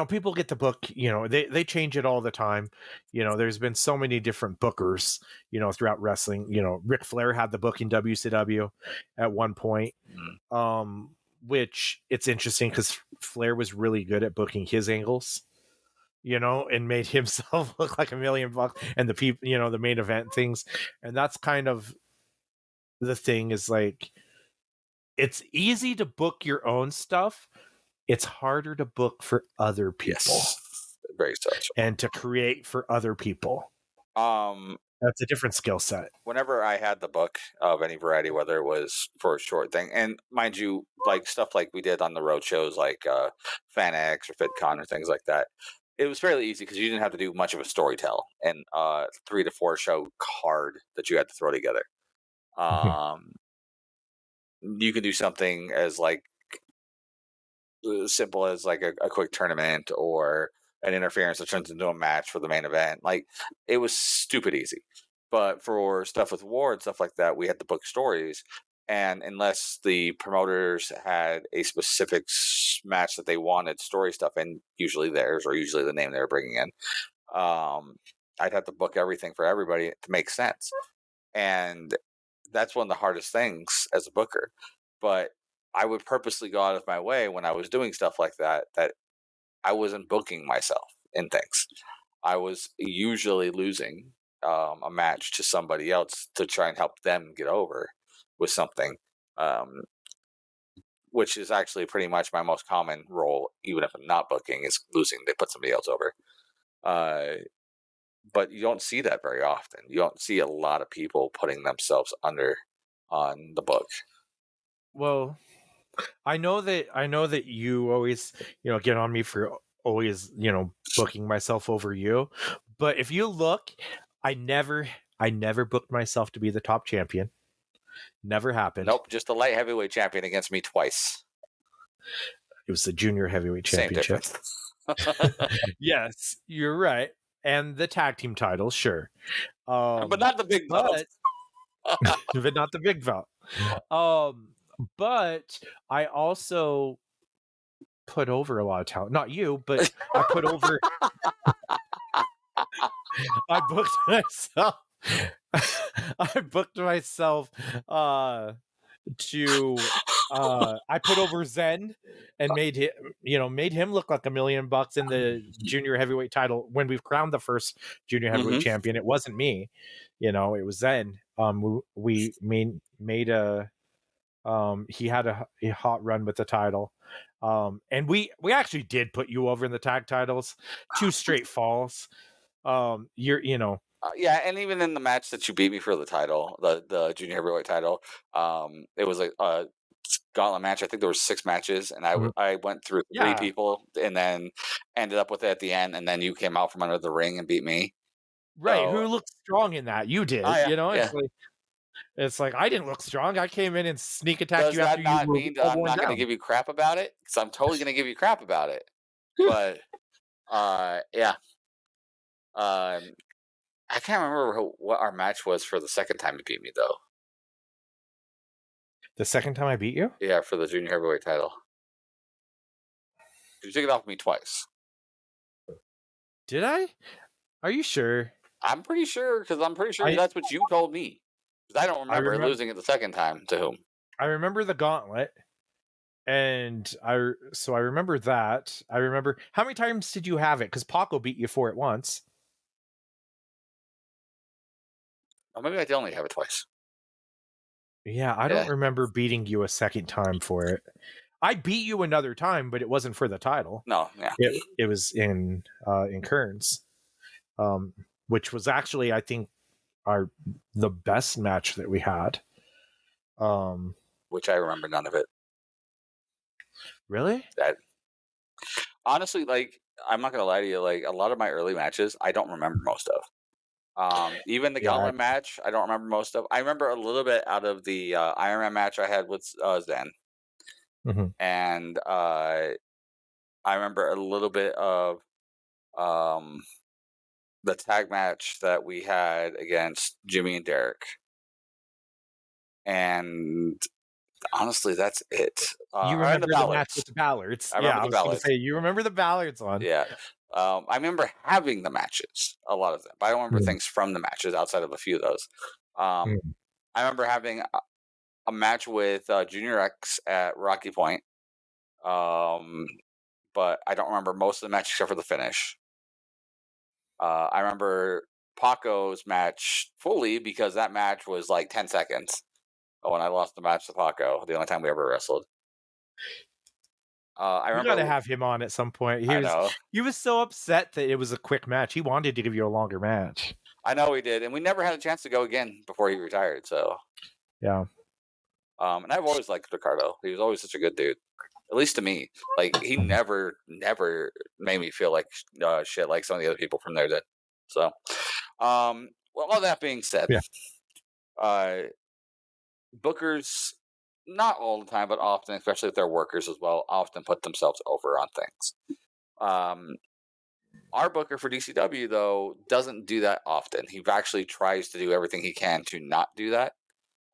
People get the book, they change it all the time. There's been so many different bookers, throughout wrestling. Ric Flair had the book in WCW at one point. Which it's interesting because Flair was really good at booking his angles, and made himself look like $1 million and the people, the main event things. And that's kind of the thing is like, it's easy to book your own stuff. It's harder to book for other people. Yes. Very such. And to create for other people. That's a different skill set. Whenever I had the book of any variety, whether it was for a short thing, and mind you, like stuff like we did on the road shows like FanX or FitCon or things like that, it was fairly easy because you didn't have to do much of a storytell and 3 to 4 show card that you had to throw together. You could do something as like simple as like a quick tournament or an interference that turns into a match for the main event. Like it was stupid easy. But for stuff with war and stuff like that, we had to book stories. And unless the promoters had a specific match that they wanted story stuff in, usually theirs or usually the name they were bringing in, I'd have to book everything for everybody to make sense. And that's one of the hardest things as a booker. But I would purposely go out of my way when I was doing stuff like that I wasn't booking myself in things. I was usually losing a match to somebody else to try and help them get over with something, which is actually pretty much my most common role, even if I'm not booking, is losing. They put somebody else over. But you don't see that very often. You don't see a lot of people putting themselves under on the book. Well, I know that you always, get on me for always, booking myself over you. But if you look, I never booked myself to be the top champion. Never happened. Nope, just the light heavyweight champion against me twice. It was the junior heavyweight championship. Yes, you're right. And the tag team titles, sure. But not the big belt. But not the big belt. But I also put over a lot of talent. Not you, but I put over. I booked myself. I booked myself to. I put over Zen and made him look like $1 million in the junior heavyweight title when we've crowned the first junior heavyweight champion. It wasn't me, it was Zen. We made a He had a hot run with the title. And we actually did put you over in the tag titles, 2 straight falls. You know, Yeah, and even in the match that you beat me for the title, the junior heavyweight title, it was a gauntlet match. I think there were 6 matches, and I went through 3 Yeah. people, and then ended up with it at the end, and then you came out from under the ring and beat me. right. So, Who looked strong in that? You did. oh yeah, You know, yeah. it's like I didn't look strong. I came in and sneak attacked Does you after that you not were mean that all I'm worn not going to down. give you crap about it? Because I'm totally going to give you crap about it. But yeah, I can't remember what our match was for the second time you beat me though. The second time I beat you? Yeah, for the junior heavyweight title. You took it off me twice. Did I? Are you sure? I'm pretty sure, because I'm pretty sure that's what you told me. Because I don't remember losing it the second time to whom. I remember the gauntlet, and I remember that. I remember how many times did you have it? Because Paco beat you for it once. Or maybe I did only have it twice. Yeah, I don't remember beating you a second time for it. I beat you another time, but it wasn't for the title. No, yeah. It was in Kearns, which was actually, I think, the best match that we had. Which I remember none of it. Really? Honestly, like, I'm not gonna lie to you, like, a lot of my early matches I don't remember most of. Even the gauntlet match I don't remember most of. I remember a little bit out of the Iron Man match I had with Zen. Mm-hmm. And I remember a little bit of the tag match that we had against Jimmy and Derek. And honestly, that's it. You remember the match with the Ballards? I remember the Ballards. I was going to say, you remember the Ballards one. Yeah. I remember having the matches, a lot of them, but I don't remember things from the matches outside of a few of those. I remember having a match with Junior X at Rocky Point, but I don't remember most of the match except for the finish. I remember Paco's match fully because that match was like 10 seconds when I lost the match to Paco, the only time we ever wrestled. I remember you gotta have him on at some point. He was so upset that it was a quick match. He wanted to give you a longer match. I know he did, and we never had a chance to go again before he retired. So yeah. And I've always liked Ricardo. He was always such a good dude, at least to me. Like he never made me feel like shit like some of the other people from there did. So, well, all that being said, bookers, not all the time, but often, especially if they're workers as well, often put themselves over on things. Our booker for DCW, though, doesn't do that often. He actually tries to do everything he can to not do that.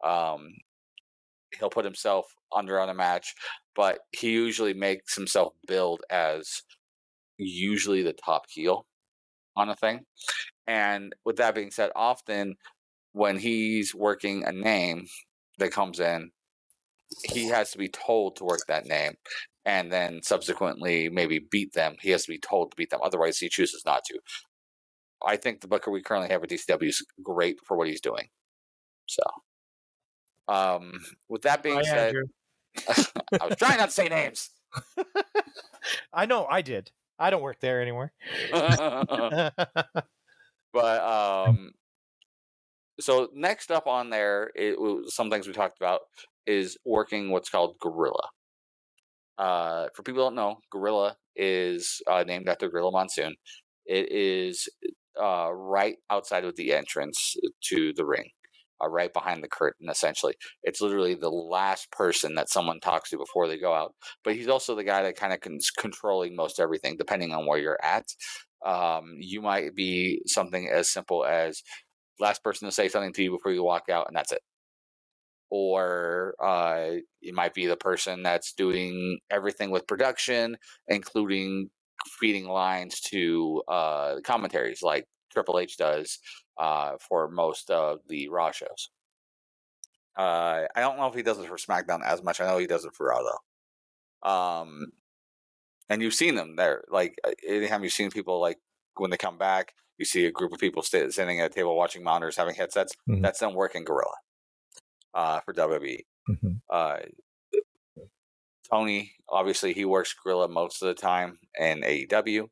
He'll put himself under on a match, but he usually makes himself build as usually the top heel on a thing. And with that being said, often when he's working a name that comes in, he has to be told to work that name and then subsequently maybe beat them. He has to be told to beat them. Otherwise, he chooses not to. I think the booker we currently have at DCW is great for what he's doing. So, with that being said, I was trying not to say names. I know, I did. I don't work there anymore. But so next up on there, some things we talked about is working what's called Gorilla. For people who don't know, Gorilla is named after Gorilla Monsoon. It is right outside of the entrance to the ring, right behind the curtain, essentially. It's literally the last person that someone talks to before they go out. But he's also the guy that kind of controlling most everything, depending on where you're at. You might be something as simple as last person to say something to you before you walk out, and that's it. Or it might be the person that's doing everything with production, including feeding lines to commentaries like Triple H does for most of the Raw shows. I don't know if he does it for SmackDown as much. I know he does it for Raw, though. And you've seen them there. Like, anytime you've seen people, like, when they come back, you see a group of people sitting at a table watching monitors, having headsets. Mm-hmm. That's them working Gorilla for WWE. Mhm. Tony, obviously, he works Gorilla most of the time in AEW.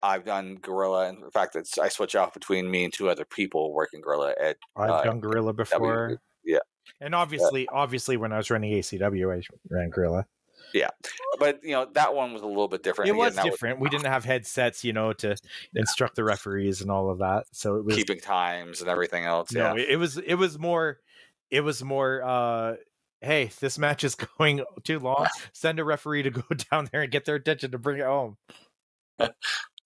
I've done Gorilla. In fact, I switch off between me and two other people working Gorilla at I've done Gorilla W. before, Yeah, and obviously, when I was running ACW, I ran Gorilla. yeah, but that one was a little bit different. It Again, was different. We didn't have headsets, to instruct the referees and all of that. So it was keeping times and everything else. no, Yeah, it was more. Hey, this match is going too long. Send a referee to go down there and get their attention to bring it home.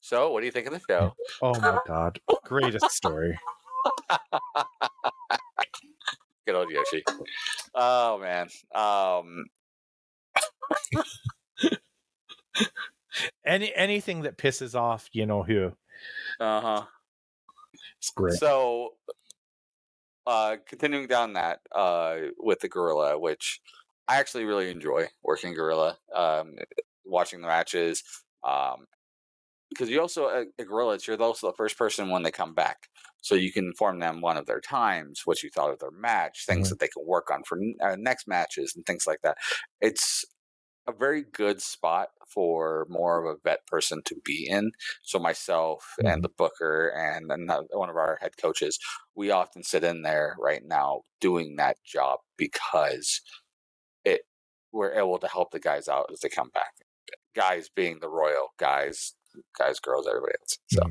So, what do you think of the show? Oh my god, greatest story. Good old Yoshi. Oh man. Anything that pisses off, who. It's great. So, continuing down that with the Gorilla, which I actually really enjoy working Gorilla, watching the matches, because you also at Gorilla, you're also the first person when they come back, so you can inform them one of their times, what you thought of their match, things that they can work on for next matches, and things like that. It's a very good spot for more of a vet person to be in. So myself and the booker and one of our head coaches, we often sit in there right now doing that job because we're able to help the guys out as they come back. Guys being the royal guys, girls, everybody else. So,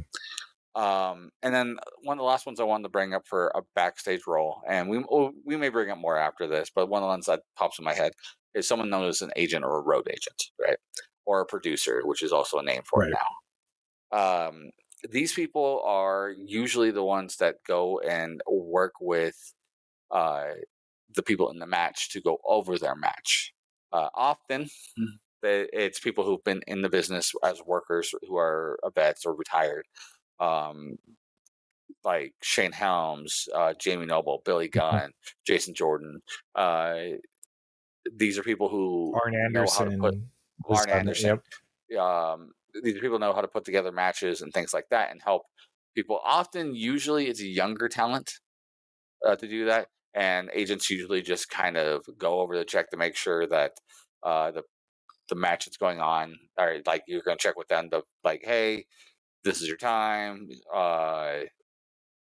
and then one of the last ones I wanted to bring up for a backstage role, and we may bring up more after this, but one of the ones that pops in my head is someone known as an agent or a road agent, right? Or a producer, which is also a name for it now. These people are usually the ones that go and work with the people in the match to go over their match. Often, it's people who've been in the business as workers who are vets or retired. Like Shane Helms, Jamie Noble, Billy Gunn, Jason Jordan. These are people who Arn know how to put was Arn done it, Anderson. yep. These people know how to put together matches and things like that and help people. Often, usually, it's a younger talent to do that, and agents usually just kind of go over the check to make sure that the match that's going on, or like you're going to check with them to like, hey, this is your time.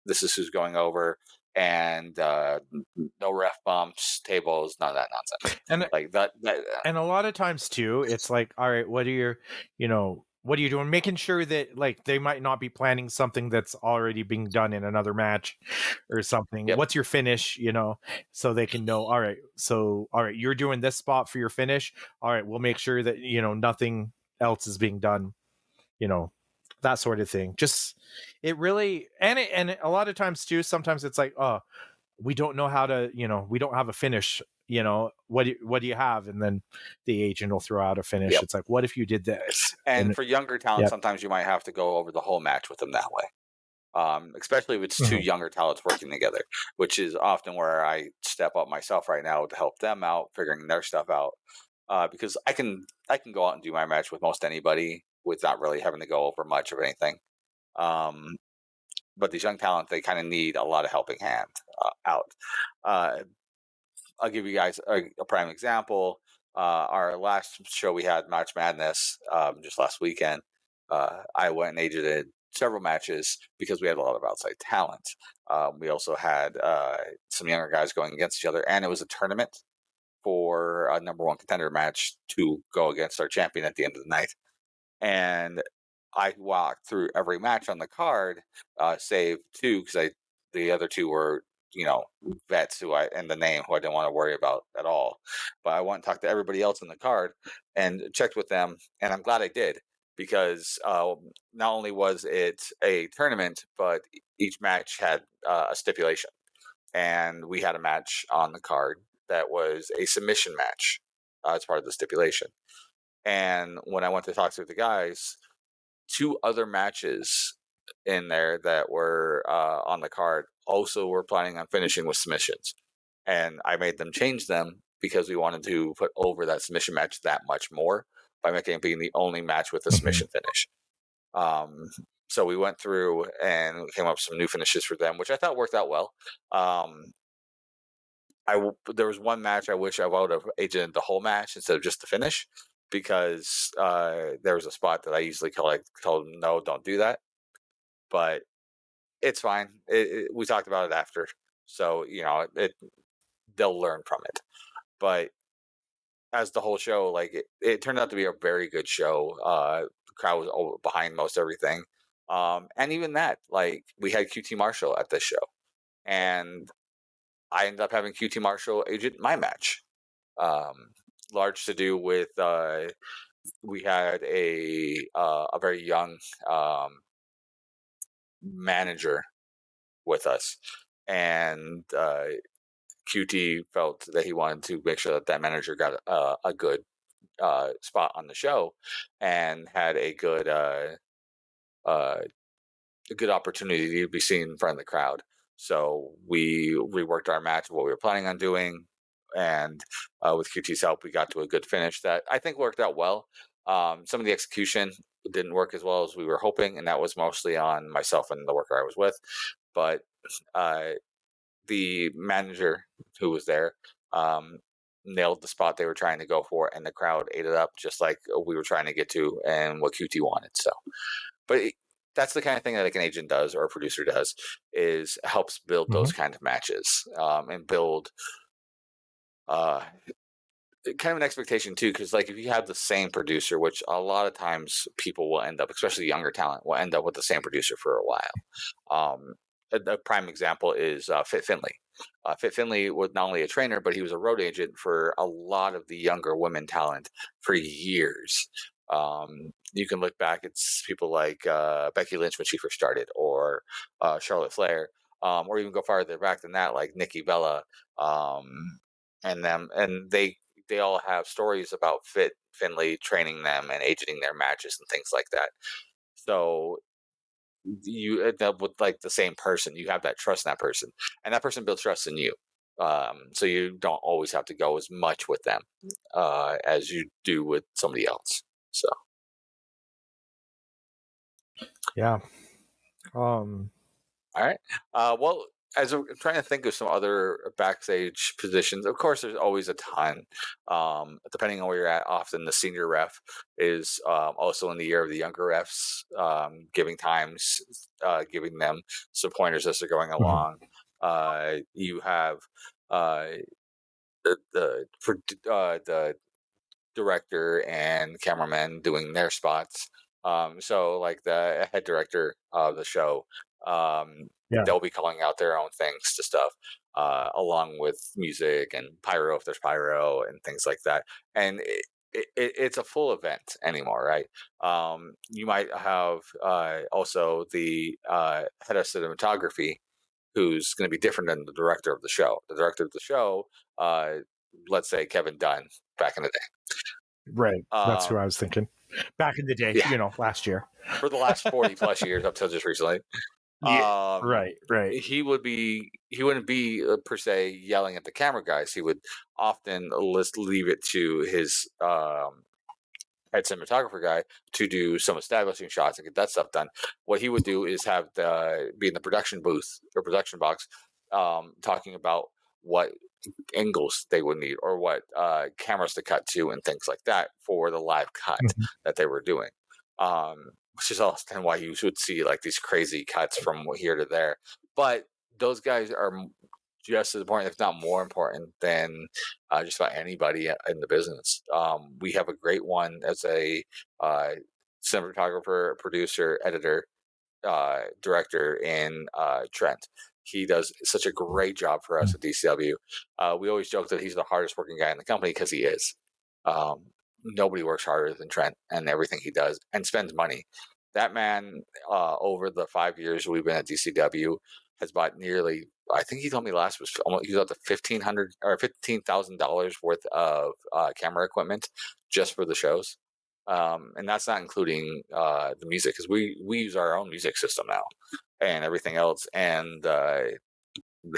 This is who's going over, and no ref bumps, tables, none of that nonsense. And like that, and a lot of times too, it's like, all right, what are you doing? Making sure that like they might not be planning something that's already being done in another match or something. Yep. What's your finish? So they can know. All right, you're doing this spot for your finish. All right, we'll make sure that nothing else is being done. That sort of thing. Just it really and a lot of times too. Sometimes it's like, oh, we don't know how to. We don't have a finish. What do you have? And then the agent will throw out a finish. Yep. It's like, what if you did this? And for younger talent, sometimes you might have to go over the whole match with them that way. Especially if it's two younger talents working together, which is often where I step up myself right now to help them out, figuring their stuff out. Because I can go out and do my match with most anybody without really having to go over much of anything. But these young talent, they kind of need a lot of helping hand out. I'll give you guys a prime example. Our last show we had, March Madness, just last weekend. I went and agented several matches because we had a lot of outside talent. We also had some younger guys going against each other, and it was a tournament for a number one contender match to go against our champion at the end of the night. And I walked through every match on the card, save two, because the other two were vets and the name who I didn't want to worry about at all. But I went and talked to everybody else in the card and checked with them, and I'm glad I did, because not only was it a tournament, but each match had a stipulation, and we had a match on the card that was a submission match as part of the stipulation. And when I went to talk to the guys, two other matches in there that were on the card also were planning on finishing with submissions. And I made them change them because we wanted to put over that submission match that much more by making it being the only match with a submission finish. So we went through and came up with some new finishes for them, which I thought worked out well. there was one match I wish I would have agented the whole match instead of just the finish, because there was a spot that I easily told them, no, don't do that. But it's fine. We talked about it after, so they'll learn from it. But as the whole show, like it turned out to be a very good show. The crowd was behind most everything, and even that, like we had QT Marshall at this show, and I ended up having QT Marshall agent my match. Large to do with we had a very young manager with us, and QT felt that he wanted to make sure that that manager got a good spot on the show and had a good opportunity to be seen in front of the crowd. So we reworked our match of what we were planning on doing, and with QT's help, we got to a good finish that I think worked out well. Some of the execution didn't work as well as we were hoping, and that was mostly on myself and the worker I was with. But the manager who was there nailed the spot they were trying to go for, and the crowd ate it up just like we were trying to get to and what QT wanted. So, but that's the kind of thing that like an agent does or a producer does, is helps build those kind of matches and build kind of an expectation too, because like if you have the same producer, which a lot of times people will end up, especially younger talent, will end up with the same producer for a while. A prime example is Fit Finley. Fit Finley was not only a trainer, but he was a road agent for a lot of the younger women talent for years. You can look back, it's people like Becky Lynch when she first started, or Charlotte Flair, or even go farther back than that, like Nikki Bella, and they all have stories about Fit Finley training them and agenting their matches and things like that. So you end up with like the same person. You have that trust in that person, and that person builds trust in you. So you don't always have to go as much with them as you do with somebody else. So Yeah. All right. Well, as I'm trying to think of some other backstage positions, of course, there's always a ton. Depending on where you're at, often the senior ref is also in the ear of the younger refs, giving times, giving them some pointers as they're going along. You have the director and cameraman doing their spots. So like the head director of the show, they'll be calling out their own things to stuff, along with music and pyro if there's pyro and things like that. And it's a full event anymore, right? You might have also the head of cinematography, who's going to be different than the director of the show. The director of the show, let's say Kevin Dunn back in the day. Right. That's who I was thinking. Back in the day, last year. For the last 40 plus years up till just recently. Right. He wouldn't be per se yelling at the camera guys. He would often leave it to his head cinematographer guy to do some establishing shots and get that stuff done. What he would do is have be in the production booth or production box, talking about what angles they would need or what cameras to cut to and things like that for the live cut that they were doing, which is often why you would see like these crazy cuts from here to there. But those guys are just as important, if not more important, than just about anybody in the business. We have a great one as a cinematographer, producer, editor, director in Trent. He does such a great job for us at DCW. We always joke that he's the hardest working guy in the company because he is. Nobody works harder than Trent and everything he does and spends money. That man, over the 5 years we've been at DCW, has bought nearly, I think he told me last was almost, he was up to $1,500 or $15,000 worth of camera equipment just for the shows. And that's not including the music, because we use our own music system now and everything else. And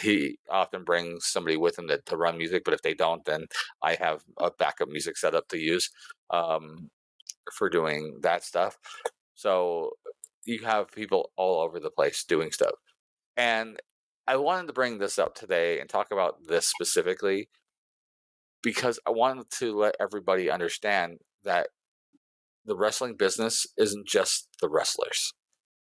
he often brings somebody with him to run music, but if they don't, then I have a backup music setup to use for doing that stuff. So you have people all over the place doing stuff. And I wanted to bring this up today and talk about this specifically because I wanted to let everybody understand that the wrestling business isn't just the wrestlers.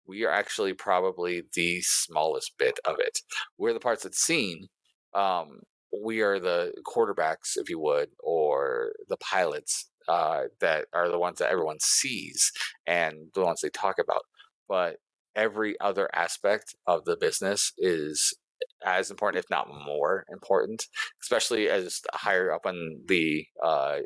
We are actually probably the smallest bit of it. We're the parts that's seen. Um, we are the quarterbacks, if you would, or the pilots that are the ones that everyone sees and the ones they talk about. But every other aspect of the business is as important, if not more important, especially as higher up on uh,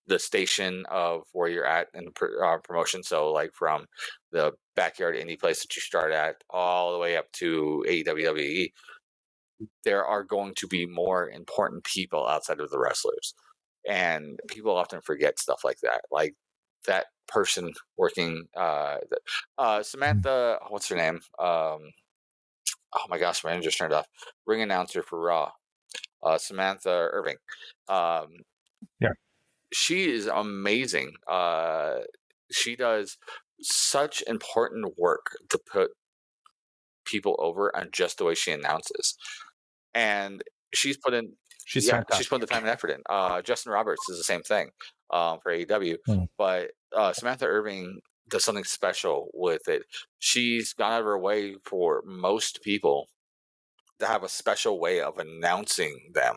the station of where you're at in the promotion. So, like from the backyard indie place that you start at all the way up to AEW, there are going to be more important people outside of the wrestlers. And people often forget stuff like that. Like that person working, Samantha, what's her name? Oh my gosh, my name just turned off. Ring announcer for Raw, Samantha Irving. Um, Yeah. She is amazing. She does such important work to put people over on just the way she announces, and she's put in. She's She's put the fantastic. time and effort in. Justin Roberts is the same thing for AEW, Mm. but Samantha Irving does something special with it. She's gone out of her way for most people to have a special way of announcing them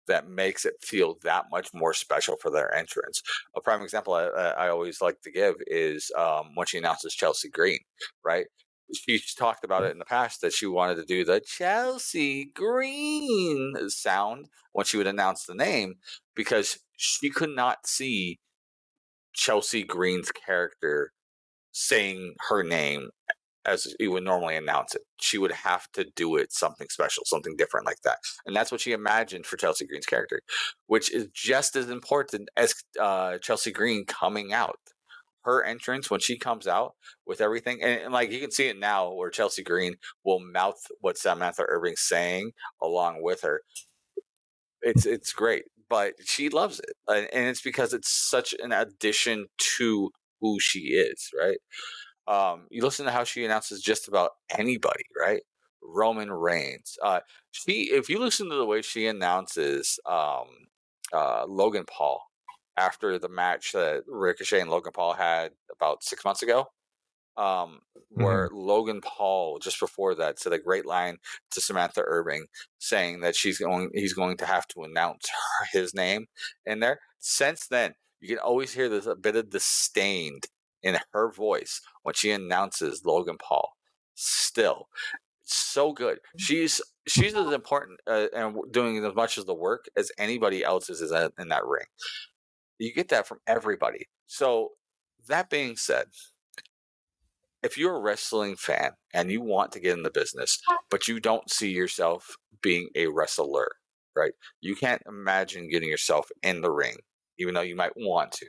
that makes it feel that much more special for their entrance. A prime example I always like to give is when she announces Chelsea Green, right? She's talked about it in the past that she wanted to do the Chelsea Green sound when she would announce the name because she could not see Chelsea Green's character saying her name as you would normally announce it. She would have to do it something special, something different like that. And that's what she imagined for Chelsea Green's character, which is just as important as Chelsea Green coming out. Her entrance when she comes out with everything, and like you can see it now where Chelsea Green will mouth what Samantha Irving's saying along with her. It's great, but she loves it, and it's because it's such an addition to who she is, right? You listen to how she announces just about anybody, right? Roman Reigns. If you listen to the way she announces Logan Paul after the match that Ricochet and Logan Paul had about 6 months ago, where Logan Paul just before that said a great line to Samantha Irving saying that he's going to have to announce his name in there. Since then, you can always hear there's a bit of disdain in her voice when she announces Logan Paul. Still, it's so good. She's as important and doing as much as the work as anybody else is in that ring. You get that from everybody. So that being said, if you're a wrestling fan and you want to get in the business, but you don't see yourself being a wrestler, right? You can't imagine getting yourself in the ring, even though you might want to.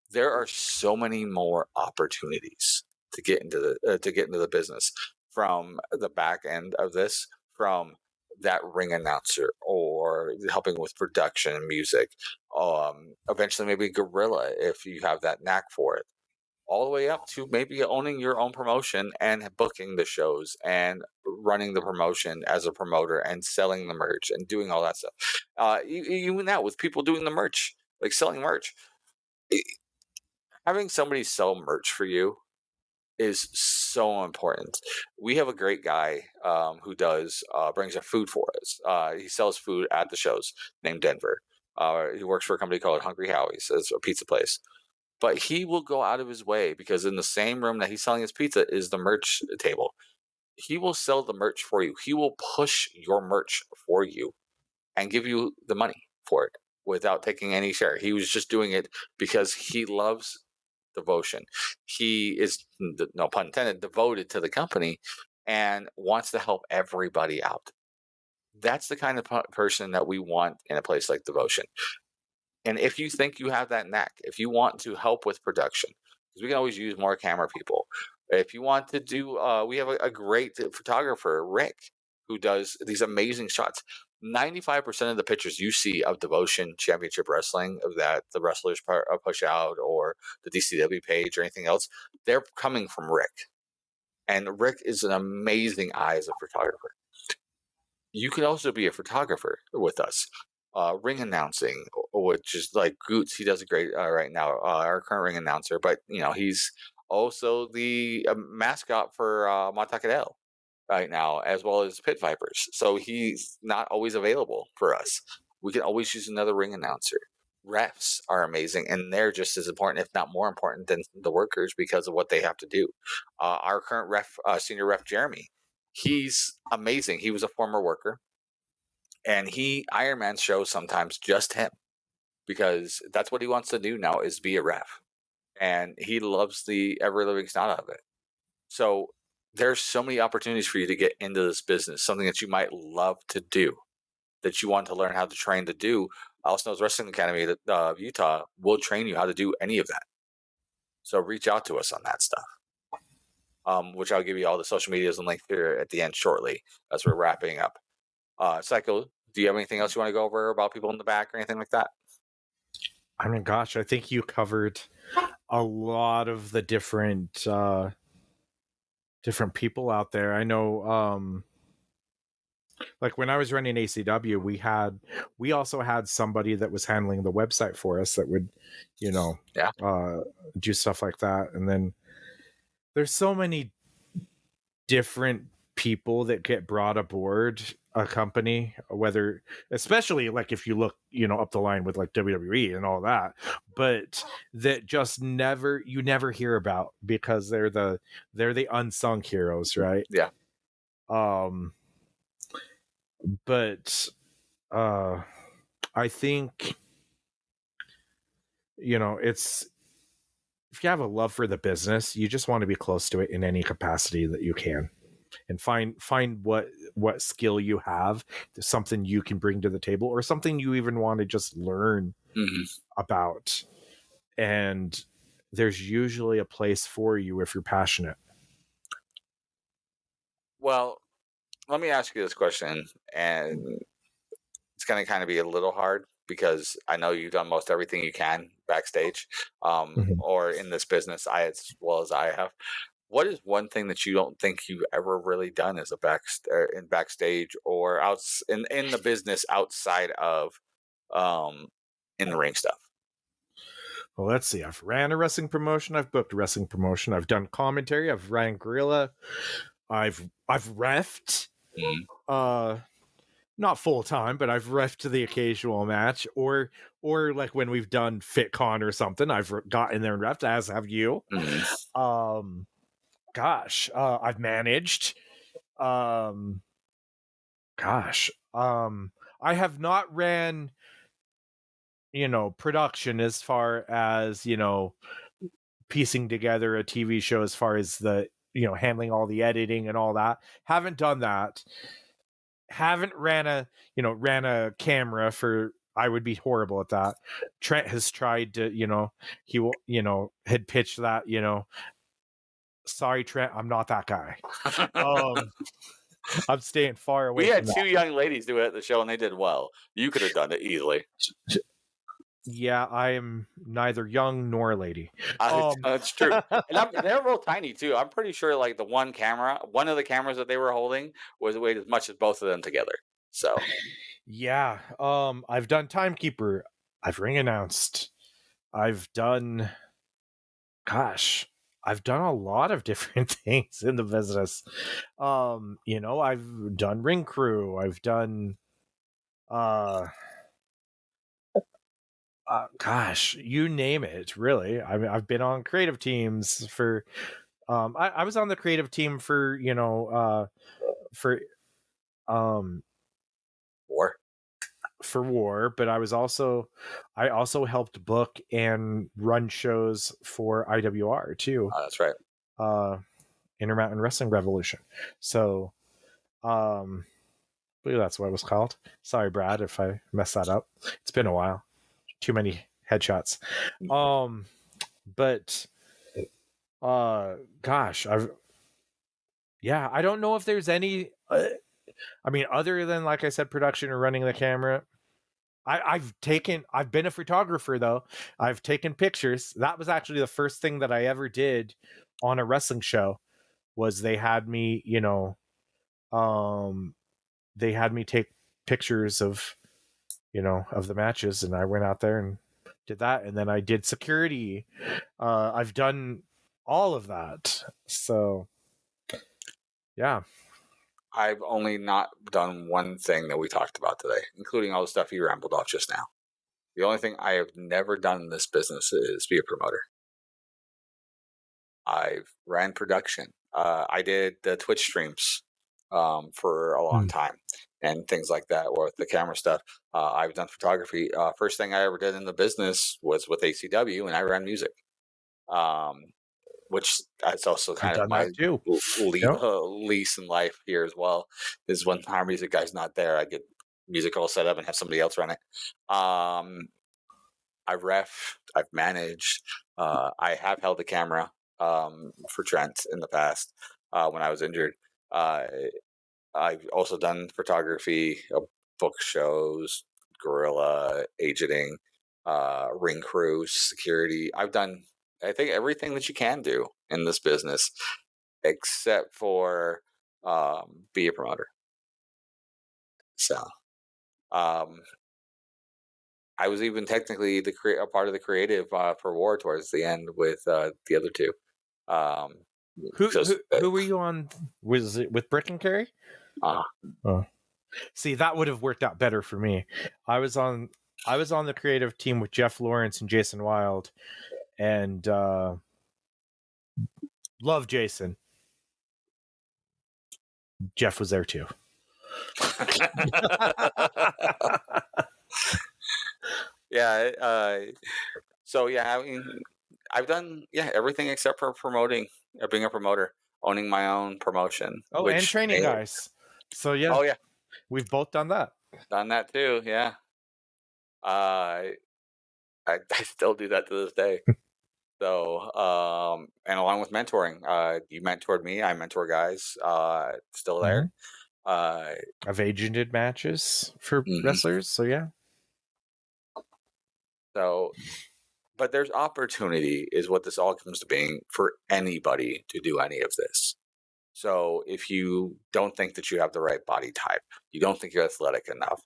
There are so many more opportunities to get into the business from the back end of this, from that ring announcer or helping with production and music. Eventually, maybe Gorilla if you have that knack for it all the way up to maybe owning your own promotion and booking the shows and running the promotion as a promoter and selling the merch and doing all that stuff. Even that with people doing the merch, like selling merch. Having somebody sell merch for you is so important. We have a great guy who does brings up food for us. He sells food at the shows named Denver. He works for a company called Hungry Howie's. It's a pizza place. But he will go out of his way because in the same room that he's selling his pizza is the merch table. He will sell the merch for you. He will push your merch for you and give you the money for it without taking any share. He was just doing it because he loves devotion. He is, no pun intended, devoted to the company and wants to help everybody out. That's the kind of person that we want in a place like Devotion. And if you think you have that knack, if you want to help with production, because we can always use more camera people. If you want to do, we have a great photographer, Rick, who does these amazing shots. 95% of the pictures you see of Devotion Championship Wrestling that the wrestlers push out or the DCW page or anything else, they're coming from Rick. And Rick is an amazing eye as a photographer. You could also be a photographer with us. Ring announcing, which is like Goots. He does a great right now. Our current ring announcer, but he's also the mascot for Matakadel right now, as well as Pit Vipers. So he's not always available for us. We can always use another ring announcer. Refs are amazing, and they're just as important, if not more important, than the workers because of what they have to do. Our current ref, senior ref Jeremy, he's amazing. He was a former worker, and Iron Man shows sometimes just him because that's what he wants to do now is be a ref, and he loves the ever living snot out of it. So there's so many opportunities for you to get into this business, something that you might love to do, that you want to learn how to train to do. Al Snow's Wrestling Academy of Utah will train you how to do any of that. So reach out to us on that stuff, which I'll give you all the social medias and link here at the end shortly as we're wrapping up. Psycho, do you have anything else you want to go over about people in the back or anything like that? I mean, gosh, I think you covered a lot of the different people out there. I know, like when I was running ACW, we also had somebody that was handling the website for us that would, do stuff like that. And then there's so many different people that get brought aboard a company, whether, especially like if you look, up the line with like WWE and all that, but that just you never hear about because they're the unsung heroes, right? Yeah. But I think it's, if you have a love for the business, you just want to be close to it in any capacity that you can, and find what skill you have, something you can bring to the table, or something you even want to just learn about. And there's usually a place for you if you're passionate. Well, let me ask you this question, and it's going to kind of be a little hard because I know you've done most everything you can backstage, or in this business, as well as I have. What is one thing that you don't think you've ever really done as a in backstage or in the business outside of in the ring stuff? Well, let's see. I've ran a wrestling promotion. I've booked a wrestling promotion. I've done commentary. I've ran Gorilla. I've reffed. Not full time, but I've reffed the occasional match, or like when we've done FitCon or something, I've got in there and reffed, as have you. I've managed. I have not ran, production as far as, piecing together a TV show, as far as the, handling all the editing and all that. Haven't done that. Haven't ran a camera for, I would be horrible at that. Trent has tried to, he will, had pitched that, sorry, Trent, I'm not that guy. I'm staying far away. We had two young ladies do it at the show and they did well. You could have done it easily. Yeah, I am neither young nor a lady. That's true. And they're real tiny too. I'm pretty sure like one of the cameras that they were holding was weighed as much as both of them together. So yeah, I've done Timekeeper. I've ring announced. I've done a lot of different things in the business. I've done ring crew. I've done you name it, really. I mean, I've been on creative teams for I was on the creative team for War, but I also helped book and run shows for IWR too. Oh, that's right. Intermountain Wrestling Revolution. So I believe that's what it was called. Sorry, Brad, if I messed that up. It's been a while. Too many headshots. But I don't know if there's any other than, like I said, production or running the camera. I've been a photographer though. I've taken pictures. That was actually the first thing that I ever did on a wrestling show. was they had me, they had me take pictures of, of the matches, and I went out there and did that, and then I did security. I've done all of that, so yeah. I've only not done one thing that we talked about today, including all the stuff you rambled off just now. The only thing I have never done in this business is be a promoter. I've ran production. I did the Twitch streams for a long time and things like that, or the camera stuff. I've done photography. First thing I ever did in the business was with ACW, and I ran music. Which that's also kind of my lease in life here as well. Is when our music guy's not there, I get music all set up and have somebody else run it. I've ref, I've managed, I have held the camera for Trent in the past when I was injured. I've also done photography, book shows, gorilla, agenting, ring crew, security. I've done, I think, everything that you can do in this business, except for be a promoter. So, I was even technically a part of the creative for War towards the end with the other two. Who were you on? Was it with Brick and Carry? See, that would have worked out better for me. I was on the creative team with Jeff Lawrence and Jason Wild, and love Jason. Jeff was there too. Yeah. So yeah, I mean, I've done everything except for promoting, being a promoter, owning my own promotion. And training guys. So yeah. Oh yeah, we've both done that. Done that too. Yeah. I still do that to this day. So, and along with mentoring, you mentored me. I mentor guys. Still there. I've agented matches for wrestlers. So yeah. So, but there's opportunity is what this all comes to being for anybody to do any of this. So if you don't think that you have the right body type, you don't think you're athletic enough,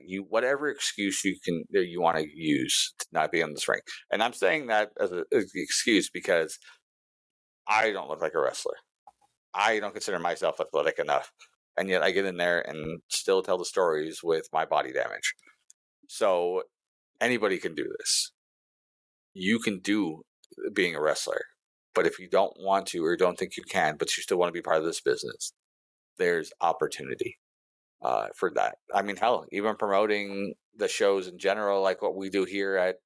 you whatever excuse you want to use to not be in this ring. And I'm saying that as an excuse because I don't look like a wrestler. I don't consider myself athletic enough. And yet I get in there and still tell the stories with my body damage. So anybody can do this. You can do being a wrestler. But if you don't want to or don't think you can, but you still want to be part of this business, there's opportunity for that. I mean, hell, even promoting the shows in general, like what we do here at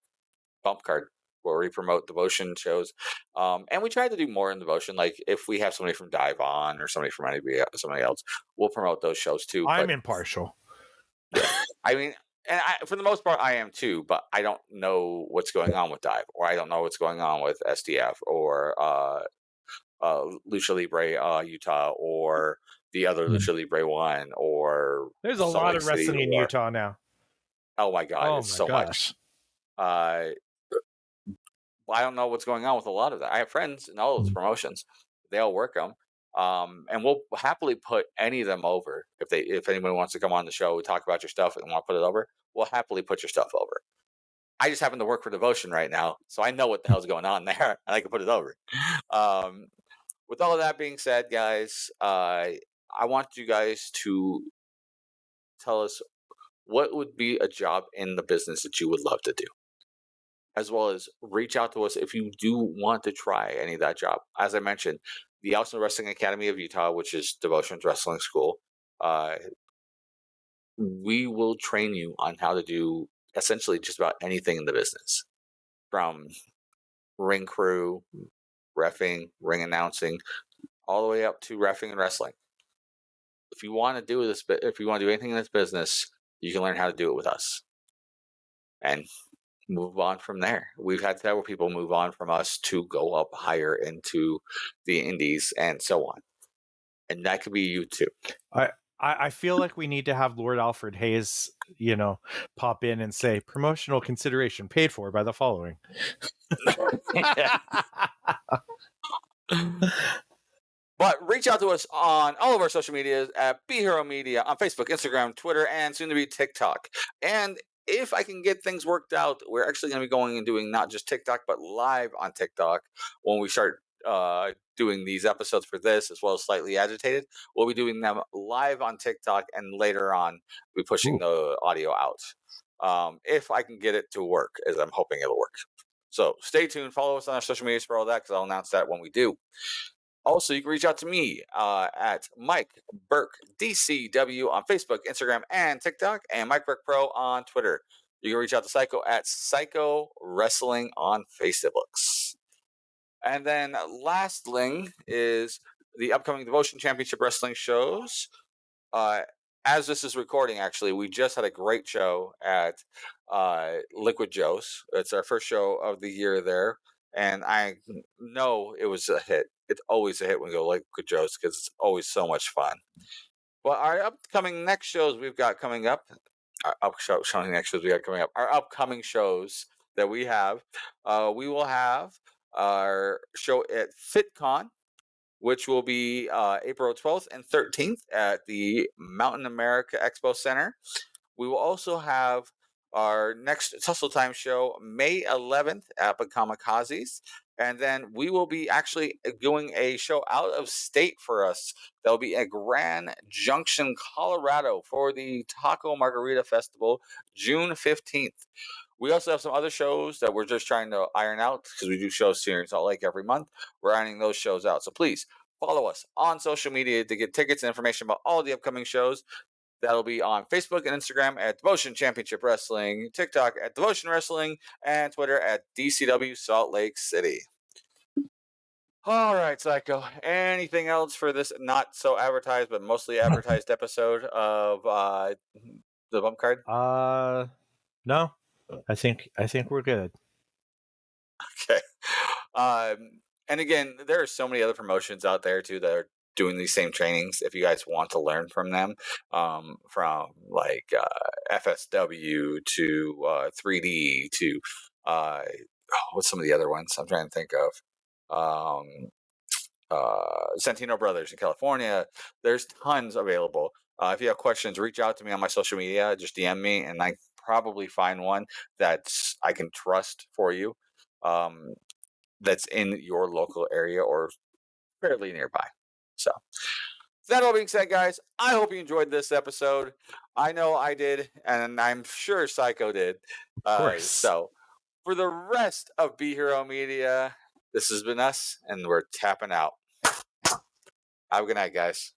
Bump Card, where we promote devotion shows. And we try to do more in devotion. Like if we have somebody from Dive On or somebody from somebody else, we'll promote those shows too. I'm impartial. I mean, and for the most part, I am too, but I don't know what's going on with Dive, or I don't know what's going on with SDF, or Lucha Libre Utah, or the other Lucha Libre one, or there's a lot of wrestling in Utah now. Oh my god, it's so much. I don't know what's going on with a lot of that. I have friends in all those promotions; they all work them. And we'll happily put any of them over if anyone wants to come on the show, talk about your stuff and want to put it over, we'll happily put your stuff over. I just happen to work for Devotion right now, so I know what the hell's going on there, and I can put it over. With all of that being said, guys, I want you guys to tell us what would be a job in the business that you would love to do, as well as reach out to us if you do want to try any of that job. As I mentioned, the Austin Wrestling Academy of Utah, which is Devotion's wrestling school, we will train you on how to do essentially just about anything in the business, from ring crew, reffing, ring announcing, all the way up to reffing and wrestling. If you want to do this, if you want to do anything in this business, you can learn how to do it with us and move on from there. We've had several people move on from us to go up higher into the indies and so on. And that could be you too. I feel like we need to have Lord Alfred Hayes, pop in and say promotional consideration paid for by the following. But reach out to us on all of our social medias at Be Hero Media on Facebook, Instagram, Twitter, and soon to be TikTok. And if I can get things worked out, we're actually going to be going and doing not just TikTok, but live on TikTok when we start doing these episodes for this, as well as Slightly Agitated. We'll be doing them live on TikTok, and later on, we'll be pushing the audio out. If I can get it to work, as I'm hoping it'll work. So stay tuned. Follow us on our social medias for all that, because I'll announce that when we do. Also, you can reach out to me at Mike Burke DCW on Facebook, Instagram, and TikTok, and Mike Burke Pro on Twitter. You can reach out to Psycho at Psycho Wrestling on Facebook. And then last thing is the upcoming Devotion Championship Wrestling shows. As this is recording, actually, we just had a great show at Liquid Joe's. It's our first show of the year there, and I know it was a hit. It's always a hit when we go Liquid Joe's because it's always so much fun. Well, our upcoming next shows we've got coming up. Our upcoming shows that we have. We will have our show at FitCon, which will be April 12th and 13th at the Mountain America Expo Center. We will also have our next Tussle Time show May 11th at Kamikazes. And then we will be actually doing a show out of state for us. That'll be at Grand Junction, Colorado for the Taco Margarita Festival, June 15th. We also have some other shows that we're just trying to iron out because we do shows here in Salt Lake every month. We're ironing those shows out. So please follow us on social media to get tickets and information about all the upcoming shows. That'll be on Facebook and Instagram at Devotion Championship Wrestling, TikTok at Devotion Wrestling, and Twitter at DCW Salt Lake City. All right, Psycho. Anything else for this not so advertised but mostly advertised episode of the Bump Card? No. I think we're good. Okay. And again, there are so many other promotions out there too that are doing these same trainings. If you guys want to learn from them, from like FSW to 3D to what's some of the other ones I'm trying to think of. Santino Brothers in California. There's tons available. If you have questions, reach out to me on my social media. Just DM me, and I probably find one that I can trust for you. That's in your local area or fairly nearby. So, that all being said, guys, I hope you enjoyed this episode. I know I did, and I'm sure Psycho did. Of course. So, for the rest of Be Hero Media, this has been us, and we're tapping out. Have a good night, guys.